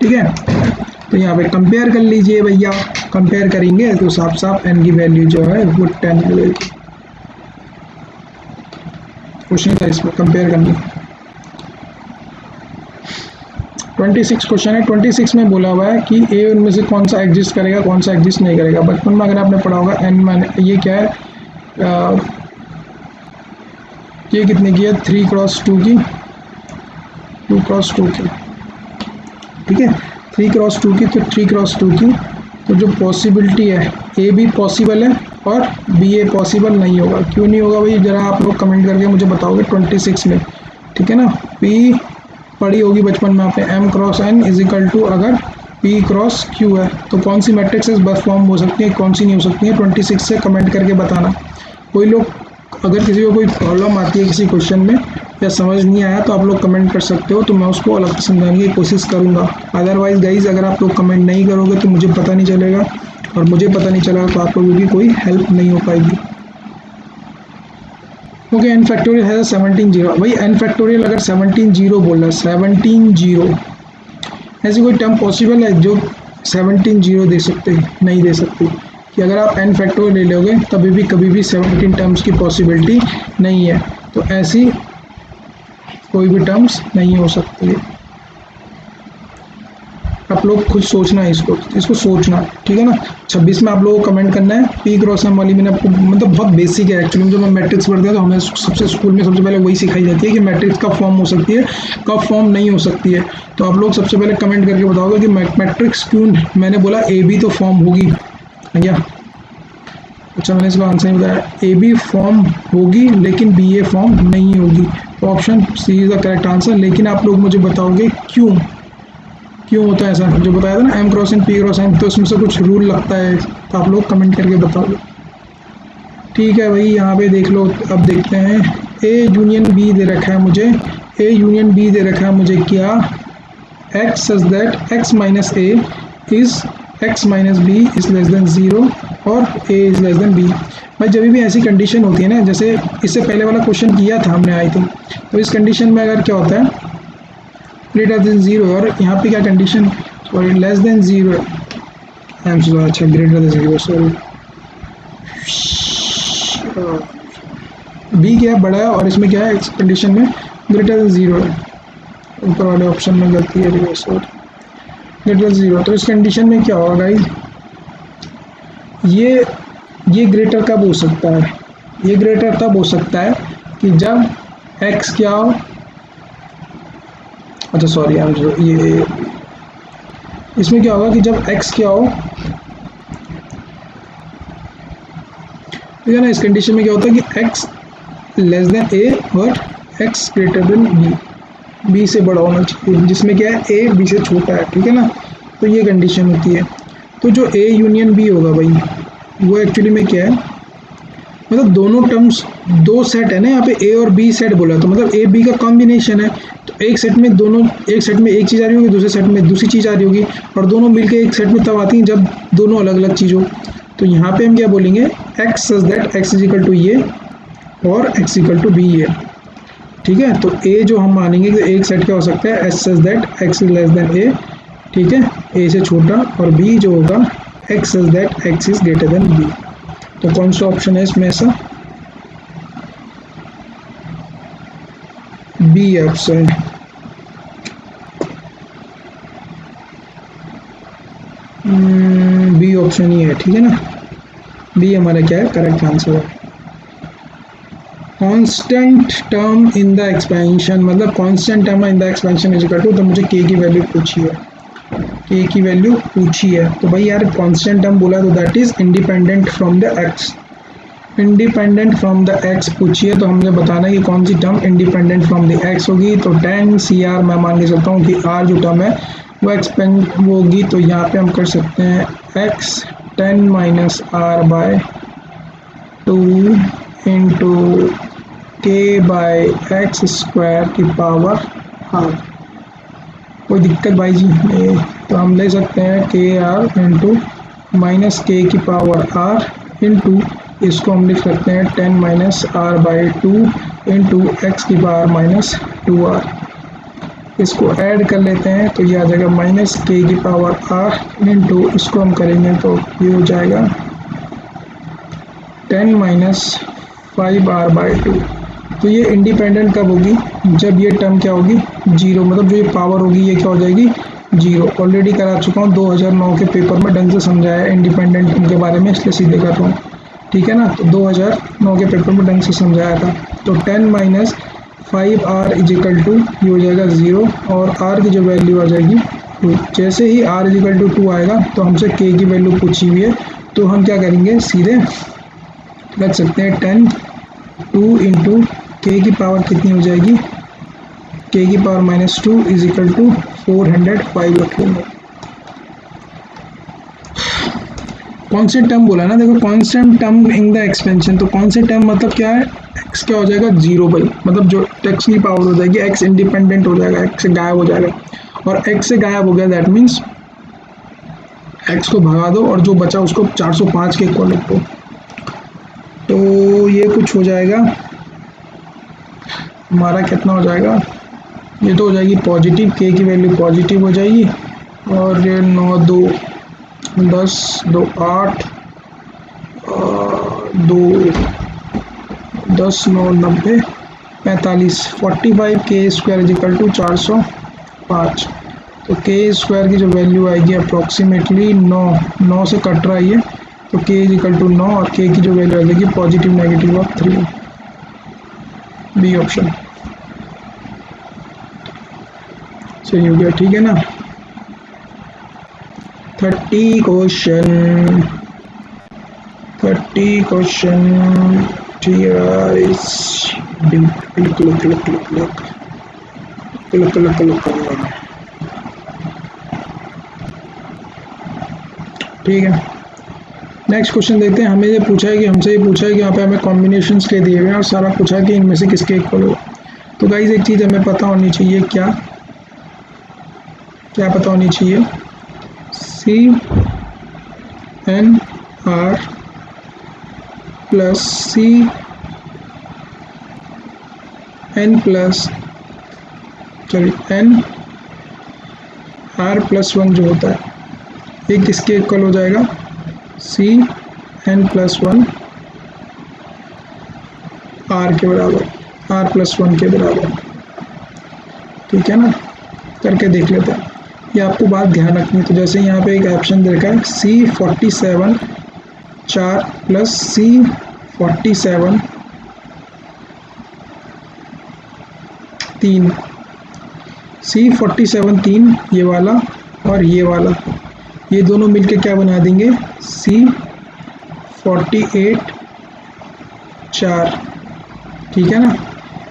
Speaker 1: ठीक है, तो यहाँ पे कंपेयर कर लीजिए भैया, कंपेयर करेंगे तो साफ साफ n की वैल्यू जो है वो 10 मिलेगी। कुछ नहीं था इसमें कंपेयर करने। 26 क्वेश्चन है। 26 में बोला हुआ है कि ए उनमें से कौन सा एग्जिस्ट करेगा, कौन सा एग्जिस्ट नहीं करेगा। बचपन में अगर आपने पढ़ा होगा n माइनस ये क्या है, ये कितने की है, 3x2 की, 2x2 की। ठीक है, 3x2 की, तो 3x2 की तो जो पॉसिबिलिटी है ए भी पॉसिबल है और बी ए पॉसिबल नहीं होगा। क्यों नहीं होगा भाई, जरा आप लोग कमेंट करके मुझे बताओगे 26 में। ठीक है ना, पी पढ़ी होगी बचपन में आपने, m cross n is equal to अगर p क्रॉस q है तो कौन सी मैट्रिक्स बस फॉर्म हो सकती है, कौन सी नहीं हो सकती है। 26 से कमेंट करके बताना। कोई लोग अगर किसी को कोई प्रॉब्लम आती है किसी क्वेश्चन में या समझ नहीं आया तो आप लोग कमेंट कर सकते हो, तो मैं उसको अलग से समझाने की कोशिश करूँगा। अदरवाइज गाइज अगर आप लोग कमेंट नहीं करोगे तो मुझे पता नहीं चलेगा, और मुझे पता नहीं चलेगा तो आप लोगों की कोई हेल्प नहीं हो पाएगी। ओके, n फैक्टोरियल है 17 0। भाई n फैक्टोरियल अगर 17 0 बोल रहा है, 17 0, ऐसी कोई टर्म पॉसिबल है जो 17 0 दे सकते हैं? नहीं दे सकती। कि अगर आप n फैक्टोरियल ले लोगे तभी भी कभी भी 17 टर्म्स की पॉसिबिलिटी नहीं है। तो ऐसी कोई भी टर्म्स नहीं हो सकती है। आप लोग खुद सोचना है, इसको सोचना। ठीक है ना। 26 में आप लोगों को कमेंट करना है p क्रॉस m वाली। मैंने आपको मतलब बहुत बेसिक है एक्चुअली, जब मैं मैट्रिक्स पढ़ते हैं तो हमें सबसे स्कूल में सबसे पहले वही सिखाई जाती है कि मैट्रिक्स कब फॉर्म हो सकती है, कब फॉर्म नहीं हो सकती है। तो आप लोग सबसे पहले कमेंट करके बताओगे कि मैट्रिक्स क्यों, मैंने बोला ए बी तो फॉर्म होगी क्या? अच्छा, मैंने इसका आंसर नहीं बताया। ए बी फॉर्म होगी लेकिन बी ए फॉर्म नहीं होगी, तो option C is the correct answer. लेकिन आप लोग मुझे बताओगे क्यों होता है ऐसा, जो बताया था ना m cross n p cross n, तो उसमें से कुछ रूल लगता है, तो आप लोग कमेंट करके बताओगे। ठीक है भाई, यहाँ पे देख लो। अब देखते हैं, a यूनियन b दे रखा है मुझे, a यूनियन b दे रखा है मुझे क्या, x such that x minus a is x minus b is less than 0 और a is less then b। भाई जब भी ऐसी कंडीशन होती है ना, जैसे इससे पहले वाला क्वेश्चन किया था हमने आई थिंक, तो इस कंडीशन में अगर क्या होता है ग्रेटर देन 0, और यहाँ पे क्या condition, sorry less than 0, I am sorry, अच्छा ग्रेटर देन 0 सॉरी, बी क्या है बड़ा है और इसमें क्या है इस कंडीशन में ग्रेटर देन 0 है। ऊपर वाले ऑप्शन में गलती है, ग्रेटर देन 0। तो इस कंडीशन में क्या होगा गाइस, ये ग्रेटर कब हो सकता है, ये ग्रेटर तब हो सकता है कि जब x क्या हो, अच्छा सॉरी ये इसमें क्या होगा कि जब x क्या हो, ठीक है ना। इस कंडीशन में क्या होता है कि x लेस देन a और x ग्रेटर देन b से बड़ा होना चाहिए, जिसमें क्या है a b से छोटा है। ठीक है ना, तो ये कंडीशन होती है। तो जो a यूनियन b होगा भाई, वो एक्चुअली में क्या है, मतलब दोनों टर्म्स, दो सेट है ना यहाँ पे, a और b सेट बोला, तो मतलब a b का कॉम्बिनेशन है। तो एक सेट में दोनों, एक सेट में एक चीज़ आ रही होगी, दूसरे सेट में दूसरी चीज़ आ रही होगी, और दोनों मिलके एक सेट में तब आती हैं जब दोनों अलग अलग चीज़ हो। तो यहाँ पे हम क्या बोलेंगे, x such that x is equal to ये और x इक्वल टू बी ये। ठीक है, तो a जो हम मानेंगे कि एक सेट क्या हो सकता है, s such that x is less then a, ठीक है, a से छोटा, और b जो होगा x such that x is greater than b। तो कौन सा ऑप्शन है इसमें ऐसा, बी ऑप्शन। बी ऑप्शन ही है, ठीक है ना, बी हमारा क्या है, करेक्ट आंसर है। Constant term in the expansion, मतलब constant term in the expansion is equal to, तो मुझे के की वैल्यू पूछी है, के की वैल्यू पूछी है, तो भाई यार कांस्टेंट टर्म बोला तो that is independent from the X, independent from the X पूछी है, तो हमने बताना है कि कौन सी term independent from the X होगी। तो 10 CR मैं मान के चलता हूँ कि आर जो टर्म है वो एक्सपेंड होगी, तो यहाँ पे हम कर सकते हैं x 10 minus R by 2 into के बाय एक्स स्क्वायर की पावर आर। कोई दिक्कत भाई जी नहीं, तो हम ले सकते हैं के आर इंटू माइनस के की पावर आर इंटू, इसको हम लिख सकते हैं 10 minus R by 2 into X की पावर माइनस 2r। इसको ऐड कर लेते हैं तो ये आ जाएगा माइनस के की पावर r इंटू, इसको हम करेंगे तो ये हो जाएगा 10 माइनस 5r बाई 2। तो ये इंडिपेंडेंट कब होगी, जब ये टर्म क्या होगी, जीरो, मतलब जो ये पावर होगी ये क्या हो जाएगी, जीरो। ऑलरेडी करा चुका हूँ 2009 के पेपर में, ढंग से समझाया है इंडिपेंडेंट टर्म के बारे में, इसलिए सीधे कर रहा हूँ, ठीक है ना। तो 2009 के पेपर में ढंग से समझाया था। तो 10 minus 5r is equal to, ये हो जाएगा 0 और r की जो वैल्यू आ जाएगी 2। जैसे ही r इज इक्वल टू 2 आएगा तो हमसे k की वैल्यू पूछी हुई है, तो हम क्या करेंगे, सीधे रख सकते हैं 10 2 इंटू के की पावर कितनी हो जाएगी, k की power minus 2 is equal to 405 रख लेंगे। कॉन्स्टेंट टर्म बोला ना, देखो constant term in the expansion, तो कॉन्स्टेंट टर्म मतलब क्या है, x क्या हो जाएगा, जीरो भाई, मतलब जो x की पावर हो जाएगी, x इंडिपेंडेंट हो जाएगा, x से गायब हो जाएगा, और x से गायब हो गया दैट मीन्स x को भगा दो और जो बचा उसको 405 के इक्वल लिख दो। तो ये कुछ हो जाएगा हमारा, कितना हो जाएगा, ये तो हो जाएगी पॉजिटिव, k की वैल्यू पॉजिटिव हो जाएगी, और ये 9 2 10 2 8 2 10 9 90 45 45 के स्क्वायर इज इक्वल टू 405। तो के स्क्वायर की जो वैल्यू आएगी अप्रॉक्सीमेटली 9 से कट रहा है ये, तो के इज इक्वल टू 9 और के की जो वैल्यू आ जाएगी positive negative of 3, B option सही हो गया, ठीक है ना। 30 क्वेश्चन here is ठीक है। नेक्स्ट क्वेश्चन देखते हैं। हमें ये पूछा है कि यहाँ पे हमें कॉम्बिनेशंस के दिए हुए हैं और सारा पूछा है कि इनमें से किसके इक्वल हो। तो गाइस एक चीज़ हमें पता होनी चाहिए, क्या पता होनी चाहिए, C N R plus C N plus N R plus 1 जो होता है ये किसके इक्वल हो जाएगा, सी एन प्लस 1 आर के बराबर, आर प्लस 1 के बराबर, ठीक है ना। करके देख लेते हैं, ये आपको बात ध्यान रखनी है। तो जैसे यहाँ पे एक ऑप्शन दे रखा है C47 4 प्लस C47 3, C47 3 ये वाला और ये वाला, ये दोनों मिलके क्या बना देंगे, C48 4, ठीक है ना।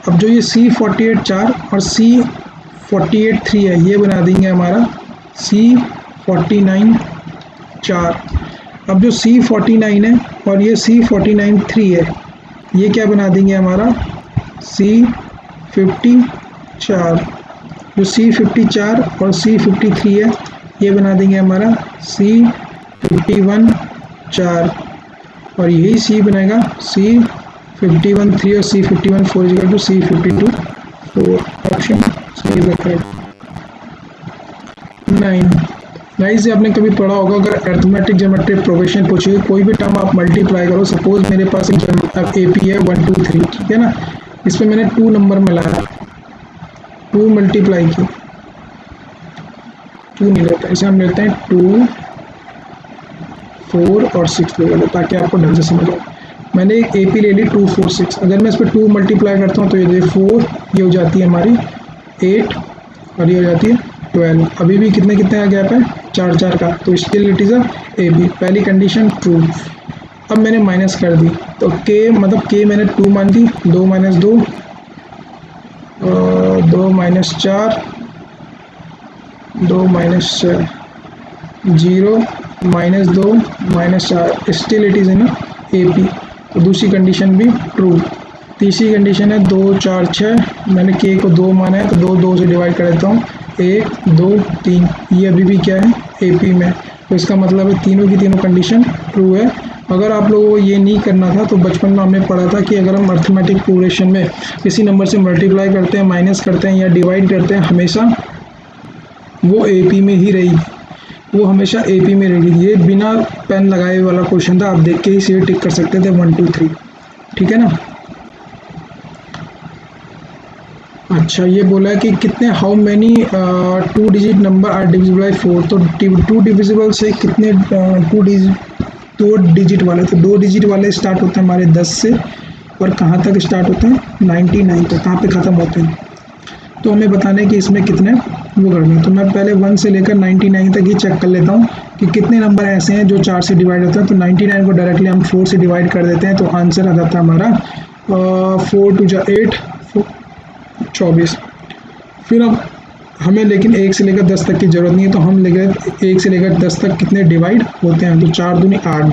Speaker 1: अब जो ये C48 4 और C48 3 है ये बना देंगे हमारा C49 4। अब जो C49 है और ये C49 3 है ये क्या बना देंगे हमारा C54। जो C54 और C53 है ये बना देंगे हमारा C51 4, और यही C बनेगा C51 3 और C51 4 equal to C52 4। Option सही है करेक्ट। 9 गाइस, आपने कभी पढ़ा होगा, अगर अरिथमेटिक ज्योमेट्रिक प्रोग्रेशन पूछिए, कोई भी टर्म आप मल्टीप्लाई करो, सपोज मेरे पास एक AP है 1 2 3, ठीक है ना, इसमें मैंने 2 नंबर में लाया, 2 मल्टीप्लाई की 2 नहीं लेते, इसे हम लेते हैं 2, 4 और 6 ले लेते ताकि आपको ढंग से समझ आए। मैंने एक AP ले ली 2, 4, 6। अगर मैं इस पर 2 मल्टीप्लाई करता हूँ तो ये 4, ये हो जाती है हमारी 8 और ये हो जाती है 12। अभी भी कितने कितने का गैप है, 4 4 का, तो still it is a AB। पहली कंडीशन ट्रू। अब मैंने माइनस कर दी तो K मतलब K मैंने 2 मान दी, 2 minus 2, 2 minus 4, 2 minus 6, 0 minus 2 minus 4, still it is in AP। तो दूसरी कंडीशन भी ट्रू। तीसरी कंडीशन है 2 4 6, मैंने K को 2 माना है तो 2 2 से डिवाइड कर देता हूँ, 1 2 3, ये अभी भी क्या है AP में। तो इसका मतलब है तीनों की तीनों कंडीशन ट्रू है। अगर आप लोगों को ये नहीं करना था तो बचपन में हमने पढ़ा था कि अगर हम अर्थमेटिक प्रोग्रेशन में किसी नंबर से मल्टीप्लाई करते हैं, माइनस करते हैं या डिवाइड करते हैं, हमेशा वो AP में ही रहेगी, वो हमेशा AP में रहेगी। ये बिना पेन लगाए वाला क्वेश्चन था, आप देख के ही इसे टिक कर सकते थे 1 2 3, ठीक है ना। अच्छा, ये बोला है कि कितने how many 2 digit number are divisible by 4। तो 2 डिविजिबल से कितने 2 डिजिट वाले, तो 2 डिजिट वाले स्टार्ट होते हैं हमारे 10 से, और कहाँ तक स्टार्ट होते हैं 99 तक, कहाँ पे ख़त्म होते हैं। तो हमें बताना है कि इसमें कितने वो करना है। तो मैं पहले 1 से लेकर 99 तक ही चेक कर लेता हूँ कि कितने नंबर ऐसे हैं जो 4 से डिवाइड होते हैं। तो 99 को डायरेक्टली हम 4 से डिवाइड कर देते हैं, तो आंसर आ जाता है हमारा 4 2 8 24। फिर अब हमें लेकिन 1 से लेकर 10 तक की ज़रूरत नहीं है, तो हम लेकर 1 से लेकर 10 तक कितने डिवाइड होते हैं। तो 4 दूनी 8,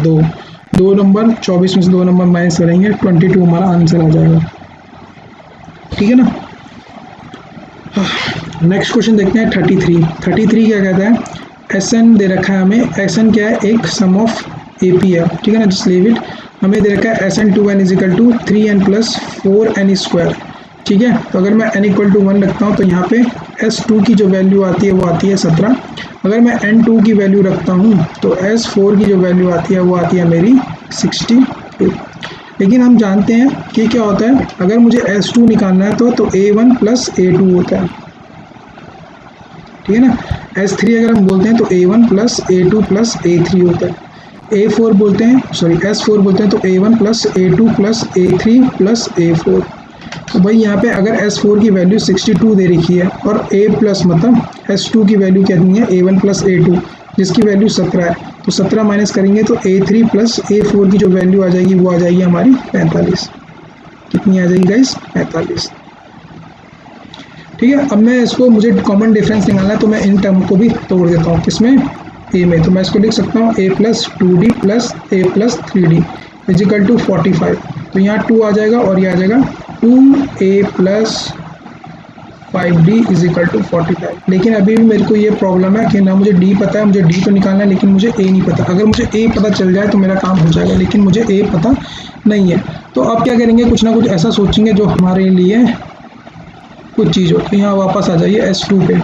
Speaker 1: 2 नंबर 24 में से 2 नंबर माइनस करेंगे, 22 हमारा आंसर आ जाएगा, ठीक है ना। नेक्स्ट क्वेश्चन देखते हैं 33 क्या कहता है, SN दे रखा है हमें। SN क्या है, एक सम ऑफ AP है, ठीक है ना, जस्ट लीव इट। हमें दे रखा है SN2n is equal to 3n plus 4n square, ठीक है। तो अगर मैं n इक्वल टू 1 रखता हूँ तो यहाँ पे S2 की जो वैल्यू आती है वो आती है 17। अगर मैं N2 की वैल्यू रखता हूँ तो S4 की जो वैल्यू आती है वो आती है मेरी 62। लेकिन हम जानते हैं कि क्या होता है, अगर मुझे S2 निकालना है तो A1 प्लस A2 होता है, ठीक है ना। S3 अगर हम बोलते हैं तो A1 plus A2 plus A3 होता है। A4 बोलते हैं, सॉरी S4 बोलते हैं तो A1 plus A2 plus A3 plus A4। तो भाई यहाँ पे अगर S4 की वैल्यू 62 दे रखी है और A प्लस मतलब S2 की वैल्यू कितनी है, A1 प्लस A2, जिसकी वैल्यू 17 है, तो 17 माइनस करेंगे तो A3 प्लस A4 की जो वैल्यू आ जाएगी वो आ जाएगी हमारी 45। कितनी आ जाएगी गाइस, 45, ठीक है। अब मैं इसको, मुझे कॉमन डिफरेंस निकालना है तो मैं इन टर्म को भी तोड़ देता हूँ, किसमें, A में। तो मैं इसको लिख सकता हूँ A plus 2D plus A plus 3D equal to 45। तो यहाँ 2 आ जाएगा और ये आ जाएगा 2A plus 5D is equal to 45। लेकिन अभी भी मेरे को ये प्रॉब्लम है कि ना मुझे D पता है, मुझे D तो निकालना है लेकिन मुझे A नहीं पता। अगर मुझे A पता चल जाए तो मेरा काम हो जाएगा, लेकिन मुझे A पता नहीं है। तो अब क्या करेंगे, कुछ ना कुछ ऐसा सोचेंगे जो हमारे लिए कुछ चीज़ हो। तो यहाँ वापस आ जाइए S2 पे।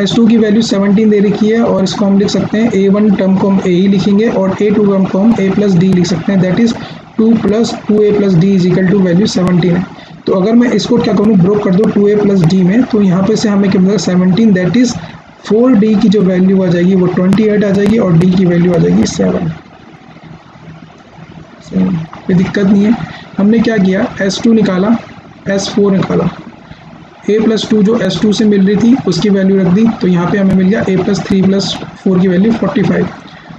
Speaker 1: S2 की वैल्यू 17 दे रखी है और इसको हम लिख सकते हैं A1 टर्म को हम A ही लिखेंगे और A2 टर्म को हम A प्लस D लिख सकते हैं, that is 2 plus 2A plus D equal to value 17 है। तो अगर मैं इसको क्या करूँ, ब्रोक कर दूँ 2A प्लस D में, तो यहाँ पे से हमें क्या मिलेगा 17, दैट इज़ 4D की जो वैल्यू आ जाएगी वो 28 आ जाएगी और D की वैल्यू आ जाएगी 7। कोई दिक्कत नहीं है। हमने क्या किया, S2 निकाला, S4 निकाला, A प्लस 2 जो S2 से मिल रही थी उसकी वैल्यू रख दी, तो यहाँ पे हमें मिल गया A प्लस 3 प्लस 4 की वैल्यू 45।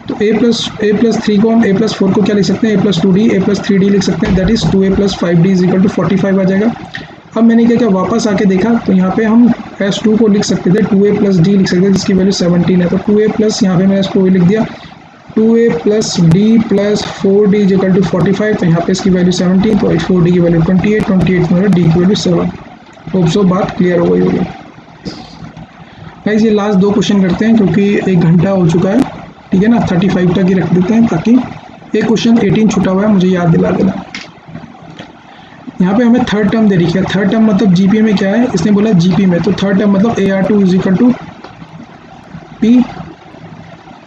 Speaker 1: तो A प्लस 3 को हम A प्लस 4 को क्या लिख सकते हैं, A plus 2D A plus 3D लिख सकते हैं, that is 2A plus 5D is equal to 45 आ जाएगा। अब मैंने क्या किया, वापस आके देखा तो यहाँ पे हम S2 को लिख सकते थे 2A प्लस D लिख सकते थे जिसकी वैल्यू 17 है। तो 2A प्लस यहाँ पे मैंने इसको लिख दिया 2A plus D plus 4D is equal to 45। तो यहाँ पे इसकी वैल्यू 17, तो 4D की वैल्यू 28 मेरा D की वैल्यू 7। होप सो बात क्लियर हो गई होगी गाइस। ये लास्ट 2 क्वेश्चन करते हैं क्योंकि 1 घंटा हो चुका है, ठीक है ना। 35 तक ही रख देते हैं ताकि एक क्वेश्चन 18 छूटा हुआ है, मुझे याद दिला देना। यहाँ पे हमें थर्ड टर्म दे रखी है। थर्ड टर्म मतलब जीपी में क्या है, इसने बोला जीपी में, तो थर्ड टर्म मतलब AR2 is equal to P,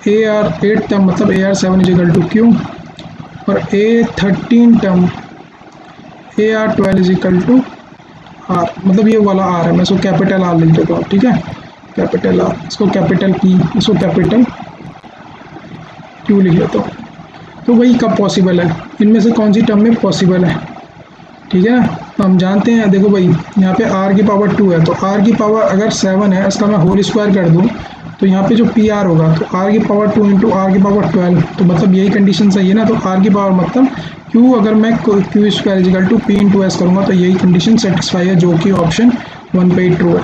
Speaker 1: AR8 term मतलब AR7 is equal to Q, और A13 term AR12 is equal to R, मतलब ये वाला आर है, मैं इसको कैपिटल आर लिख देता हूँ, ठीक है, कैपिटल आर, इसको कैपिटल पी, इसको कैपिटल क्यू लिख लेता हूँ। तो वही कब पॉसिबल है, इनमें से कौन सी टर्म में पॉसिबल है, ठीक है ना। तो हम जानते हैं, देखो भाई यहाँ पे r की पावर 2 है, तो r की पावर अगर 7 है, इसका मैं होल स्क्वायर कर दूँ तो यहाँ पे जो पी आर होगा तो r की पावर 2 इंटू आर की पावर 12, तो मतलब यही कंडीशन सही है ना। तो r की पावर मतलब q, अगर मैं Q square equal to P into S करूँगा तो यही कंडीशन सेटिस्फाई है, जो कि ऑप्शन 1 पे ट्रू है।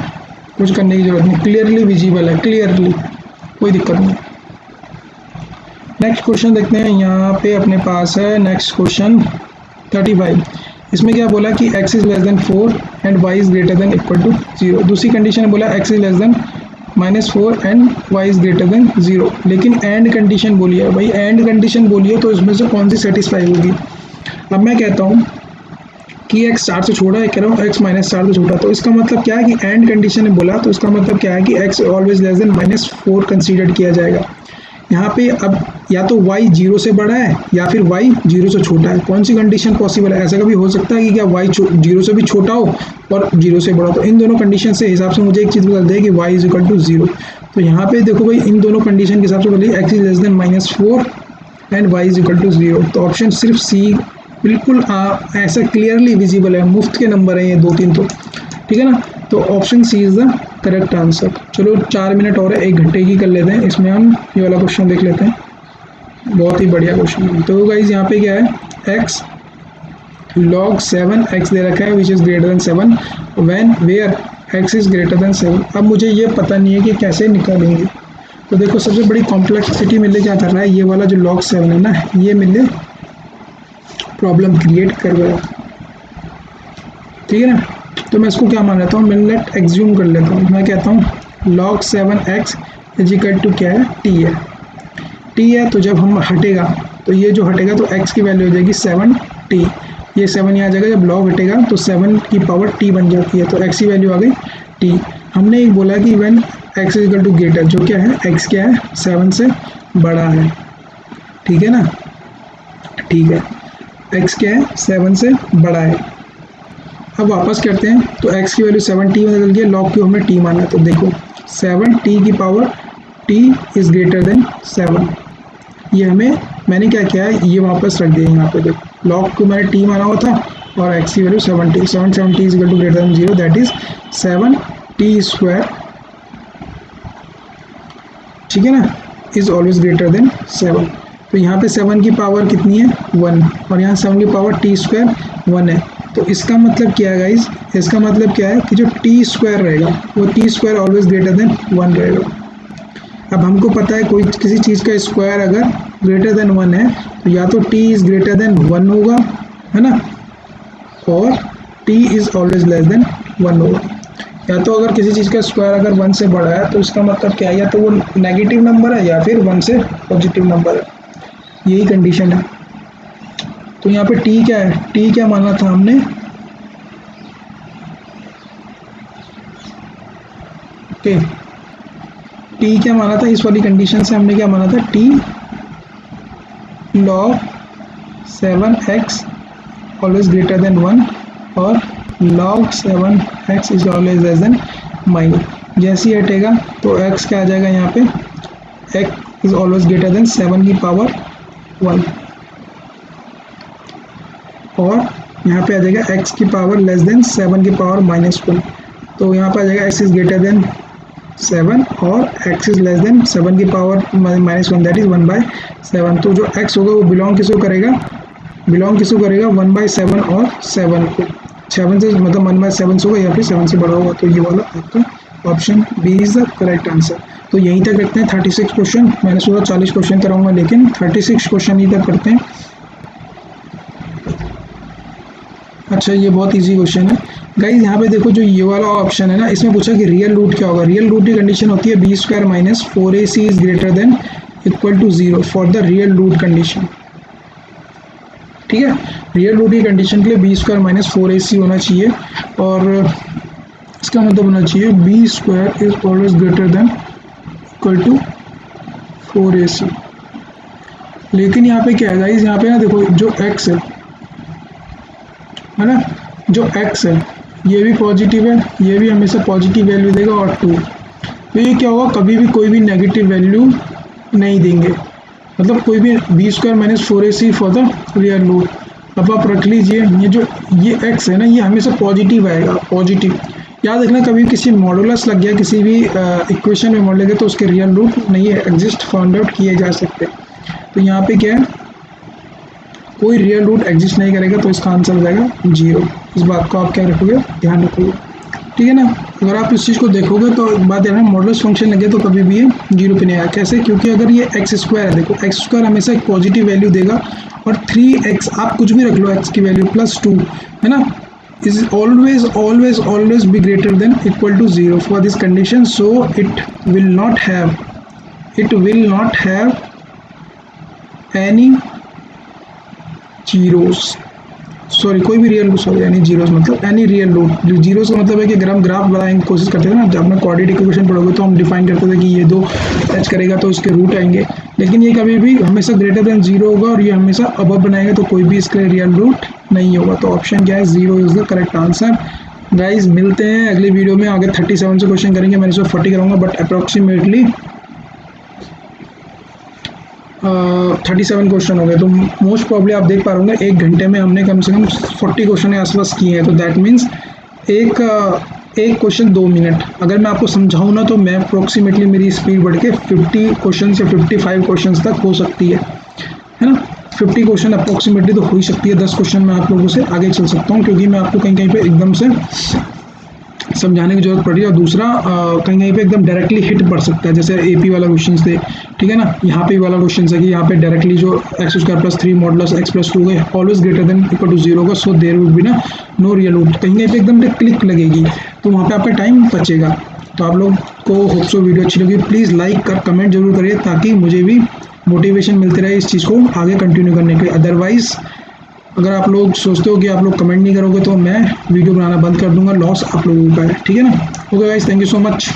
Speaker 1: कुछ करने की जरूरत नहीं, क्लियरली विजिबल है, क्लियरली कोई दिक्कत नहीं। नेक्स्ट क्वेश्चन देखते हैं, यहाँ पे अपने पास है नेक्स्ट क्वेश्चन 35। इसमें क्या बोला कि x is less than 4 and y is greater than equal to 0। दूसरी कंडीशन बोला x is less than -4 and y is greater than 0, लेकिन एंड कंडीशन बोली है भाई, एंड कंडीशन बोली है तो इसमें से कौन सी सेटिस्फाई होगी। अब मैं कहता हूँ कि x 4 से छोटा है, कह रहा हूँ x -4 से छोटा, तो इसका मतलब क्या है कि एंड कंडीशन ने बोला, तो इसका मतलब क्या है कि x always less than -4 consider किया जाएगा। यहाँ पे अब या तो y 0 से बड़ा है या फिर y 0 से छोटा है, कौन सी कंडीशन पॉसिबल है। ऐसा कभी हो सकता है कि क्या y 0 से भी छोटा हो और 0 से बड़ा, तो इन दोनों कंडीशन से हिसाब से मुझे एक चीज़ बता दे कि y इज इक्वल टू 0। तो यहाँ पे देखो भाई, इन दोनों कंडीशन के हिसाब से बोलिए x is less than -4 and y is equal to 0, तो ऑप्शन सिर्फ सी बिल्कुल ऐसा क्लियरली विजिबल है, मुफ्त के नंबर है ये 2-3 तो, ठीक है ना। तो option C is the correct answer. चलो 4 मिनट और है, 1 घंटे की कर लेते हैं, इसमें हम ये वाला क्वेश्चन देख लेते हैं, बहुत ही बढ़िया क्वेश्चन है। तो गाइज यहाँ पे क्या है, x log 7 x दे रखा है which is greater than 7 when where x is greater than 7। अब मुझे ये पता नहीं है कि कैसे निकालेंगे, तो देखो सबसे बड़ी कॉम्प्लेक्सिटी मिलने क्या कर रहा है, ये वाला जो log 7 है ना, ये मिलने प्रॉब्लम क्रिएट कर रहा है, ठीक है ना। तो मैं इसको क्या मान लेता हूँ, मैं लेट एग्ज्यूम कर लेता हूँ, मैं कहता हूँ log 7x is equal to क्या है, t है, t है। तो जब हम हटेगा तो ये जो हटेगा तो x की वैल्यू हो जाएगी 7t, ये 7 यहाँ आ जाएगा, जब log हटेगा तो 7 की पावर t बन जाती है, तो x की वैल्यू आ गई t। हमने एक बोला कि when x is equal to greater, जो क्या है x क्या है 7 से बड़ा है, ठीक है ना, ठीक है, x क्या है 7 से बड़ा है। अब वापस करते हैं, तो x की वैल्यू 7t में बदल गया, log क्यू हमने t माना है, तो देखो 7t की power t is greater than 7, ये हमें मैंने क्या किया है, ये वापस रख दिया यहाँ पे, देखो log को मैंने t माना हुआ था और x की value 7t, 7t is equal to greater than 0, that is 7t square, ठीक है ना, इज ऑलवेज ग्रेटर देन 7। तो यहाँ पे 7 की पावर कितनी है 1 और यहाँ 7 की पावर t स्क्वायर 1 है, तो इसका मतलब क्या है गाइज, इसका मतलब क्या है कि जो टी स्क्वायर रहेगा वो T square always greater then 1 रहेगा। अब हमको पता है कोई किसी चीज़ का स्क्वायर अगर ग्रेटर देन 1 है तो या तो t इज़ ग्रेटर देन 1 होगा, है ना, और t is always less than 1 होगा। या तो अगर किसी चीज़ का स्क्वायर अगर 1 से बड़ा है तो इसका मतलब क्या है, या तो वो नेगेटिव नंबर है या फिर 1 से पॉजिटिव नंबर है, यही कंडीशन है। तो यहाँ पे t क्या है, t क्या माना था हमने, ओके, t क्या माना था, इस वाली कंडीशन से हमने क्या माना था, t log 7x always greater then 1 और log 7x is always less than -। जैसे ही हटेगा तो x क्या आ जाएगा यहाँ पे, x is always greater than 7 की पावर 1 और यहाँ पे आ जाएगा x की पावर लेस देन 7 की पावर -1। तो यहाँ पे आ जाएगा x इज ग्रेटर देन 7 और x इज लेस देन 7 की पावर -1, दैट इज 1/7। तो जो x होगा वो बिलोंग किसको करेगा, 1/7 और 7 को, 7 से मतलब 1/7 से होगा या फिर 7 से बड़ा होगा, तो ये वाला आपका option B is the correct answer. तो यहीं तक रखते हैं 36 क्वेश्चन, मैंने सोचा 40 क्वेश्चन कराऊंगा लेकिन 36 क्वेश्चन ही तक करते हैं। अच्छा ये बहुत इजी क्वेश्चन है गाइज, यहाँ पे देखो जो ये वाला ऑप्शन है ना, इसमें पूछा कि रियल रूट क्या होगा। रियल रूट की कंडीशन होती है b² - 4ac is greater than equal to 0 for the real root condition, ठीक है। रियल रूट की कंडीशन के लिए b² - 4ac होना चाहिए और इसका मतलब होना चाहिए b² is always greater than equal to 4ac। लेकिन यहाँ पे क्या है गाइज, यहाँ पे ना देखो जो x है ना, जो x है ये भी पॉजिटिव है, ये भी हमेशा पॉजिटिव वैल्यू देगा और 2। तो ये क्या होगा, कभी भी कोई भी नेगेटिव वैल्यू नहीं देंगे, मतलब कोई भी b² - 4ac for the real root. अब आप रख लीजिए ये x है ना, ये हमेशा पॉजिटिव आएगा, पॉजिटिव। याद रखना, कभी किसी मॉडुलस लग गया, किसी भी इक्वेशन में मॉडल लग गया तो उसके रियल रूट नहीं एग्जिस्ट फाउंड आउट किए जा सकते। तो यहाँ पे क्या है, कोई रियल रूट एग्जिस्ट नहीं करेगा, तो इसका आंसर हो जाएगा 0। इस बात को आप क्या रखोगे, ध्यान रखोगे, ठीक है ना। अगर आप इस चीज़ को देखोगे तो बात ध्यान रखना, मॉडुलस फंक्शन लगे तो कभी भी ये 0 पे नहीं आया। कैसे, क्योंकि अगर ये x² है, देखो x² हमेशा एक पॉजिटिव वैल्यू देगा, और 3x आप कुछ भी रख लो x की वैल्यू +2 है ना, is always be greater than equal to 0 for this condition, so it will not have any zeros, sorry कोई भी रियल, सॉरी यानी जीरोस मतलब एनी रियल रूट। जीरोस का मतलब है कि अगर हम ग्राफ बनाने की कोशिश करते थे ना, जब हमने क्वाड्रेटिक इक्वेशन पढ़ोगे तो हम डिफाइन करते थे कि ये 2 टच करेगा तो इसके रूट आएंगे, लेकिन ये कभी भी हमेशा ग्रेटर देन 0 होगा, और ये हमेशा अबव बनाएगा तो कोई भी इसके रियल रूट नहीं होगा। तो ऑप्शन क्या है, 0 is the correct answer. Guys मिलते हैं अगली वीडियो में, आगे 37 से क्वेश्चन करेंगे, मैंने इसमें 40 कराऊंगा, बट अप्रोक्सीमेटली 37 क्वेश्चन हो गए। तो मोस्ट प्रॉब्ली आप देख पा रहे होंगे 1 घंटे में हमने कम से कम 40 क्वेश्चन के आसपास किए हैं। तो दैट मीन्स एक क्वेश्चन 2 मिनट। अगर मैं आपको समझाऊँ ना तो मैं अप्रोक्सीमेटली मेरी स्पीड बढ़ के 50 क्वेश्चन से 55 क्वेश्चन तक हो सकती है ना। 50 क्वेश्चन अप्रोक्सीमेटली तो हो ही सकती है। 10 क्वेश्चन मैं आप लोगों से आगे चल सकता हूँ, क्योंकि मैं आपको कहीं कहीं पे एकदम से समझाने की जरूरत पड़ रही है, और दूसरा कहीं कहीं पे एकदम डायरेक्टली हिट पड़ सकता है, जैसे AP वाला क्वेश्चन थे, ठीक है ना। यहाँ पे वाला क्वेश्चन है कि यहाँ पे डायरेक्टली जो x² + 3 मॉडुलस x + 2 है always greater than equal to 0 होगा, सो देयर वुड बी ना नो रियल रूट। कहीं कहीं पे एकदम क्लिक लगेगी, तो वहाँ पे आपका टाइम बचेगा। तो आप लोग को होप सो वीडियो अच्छी लगी, प्लीज़ लाइक कर कमेंट जरूर करिए, ताकि मुझे भी मोटिवेशन मिलती रहे इस चीज़ को आगे कंटिन्यू करने के लिए। अदरवाइज़ अगर आप लोग सोचते हो कि आप लोग कमेंट नहीं करोगे तो मैं वीडियो बनाना बंद कर दूंगा, लॉस आप लोगों का है, ठीक है ना। Okay guys, thank you so much.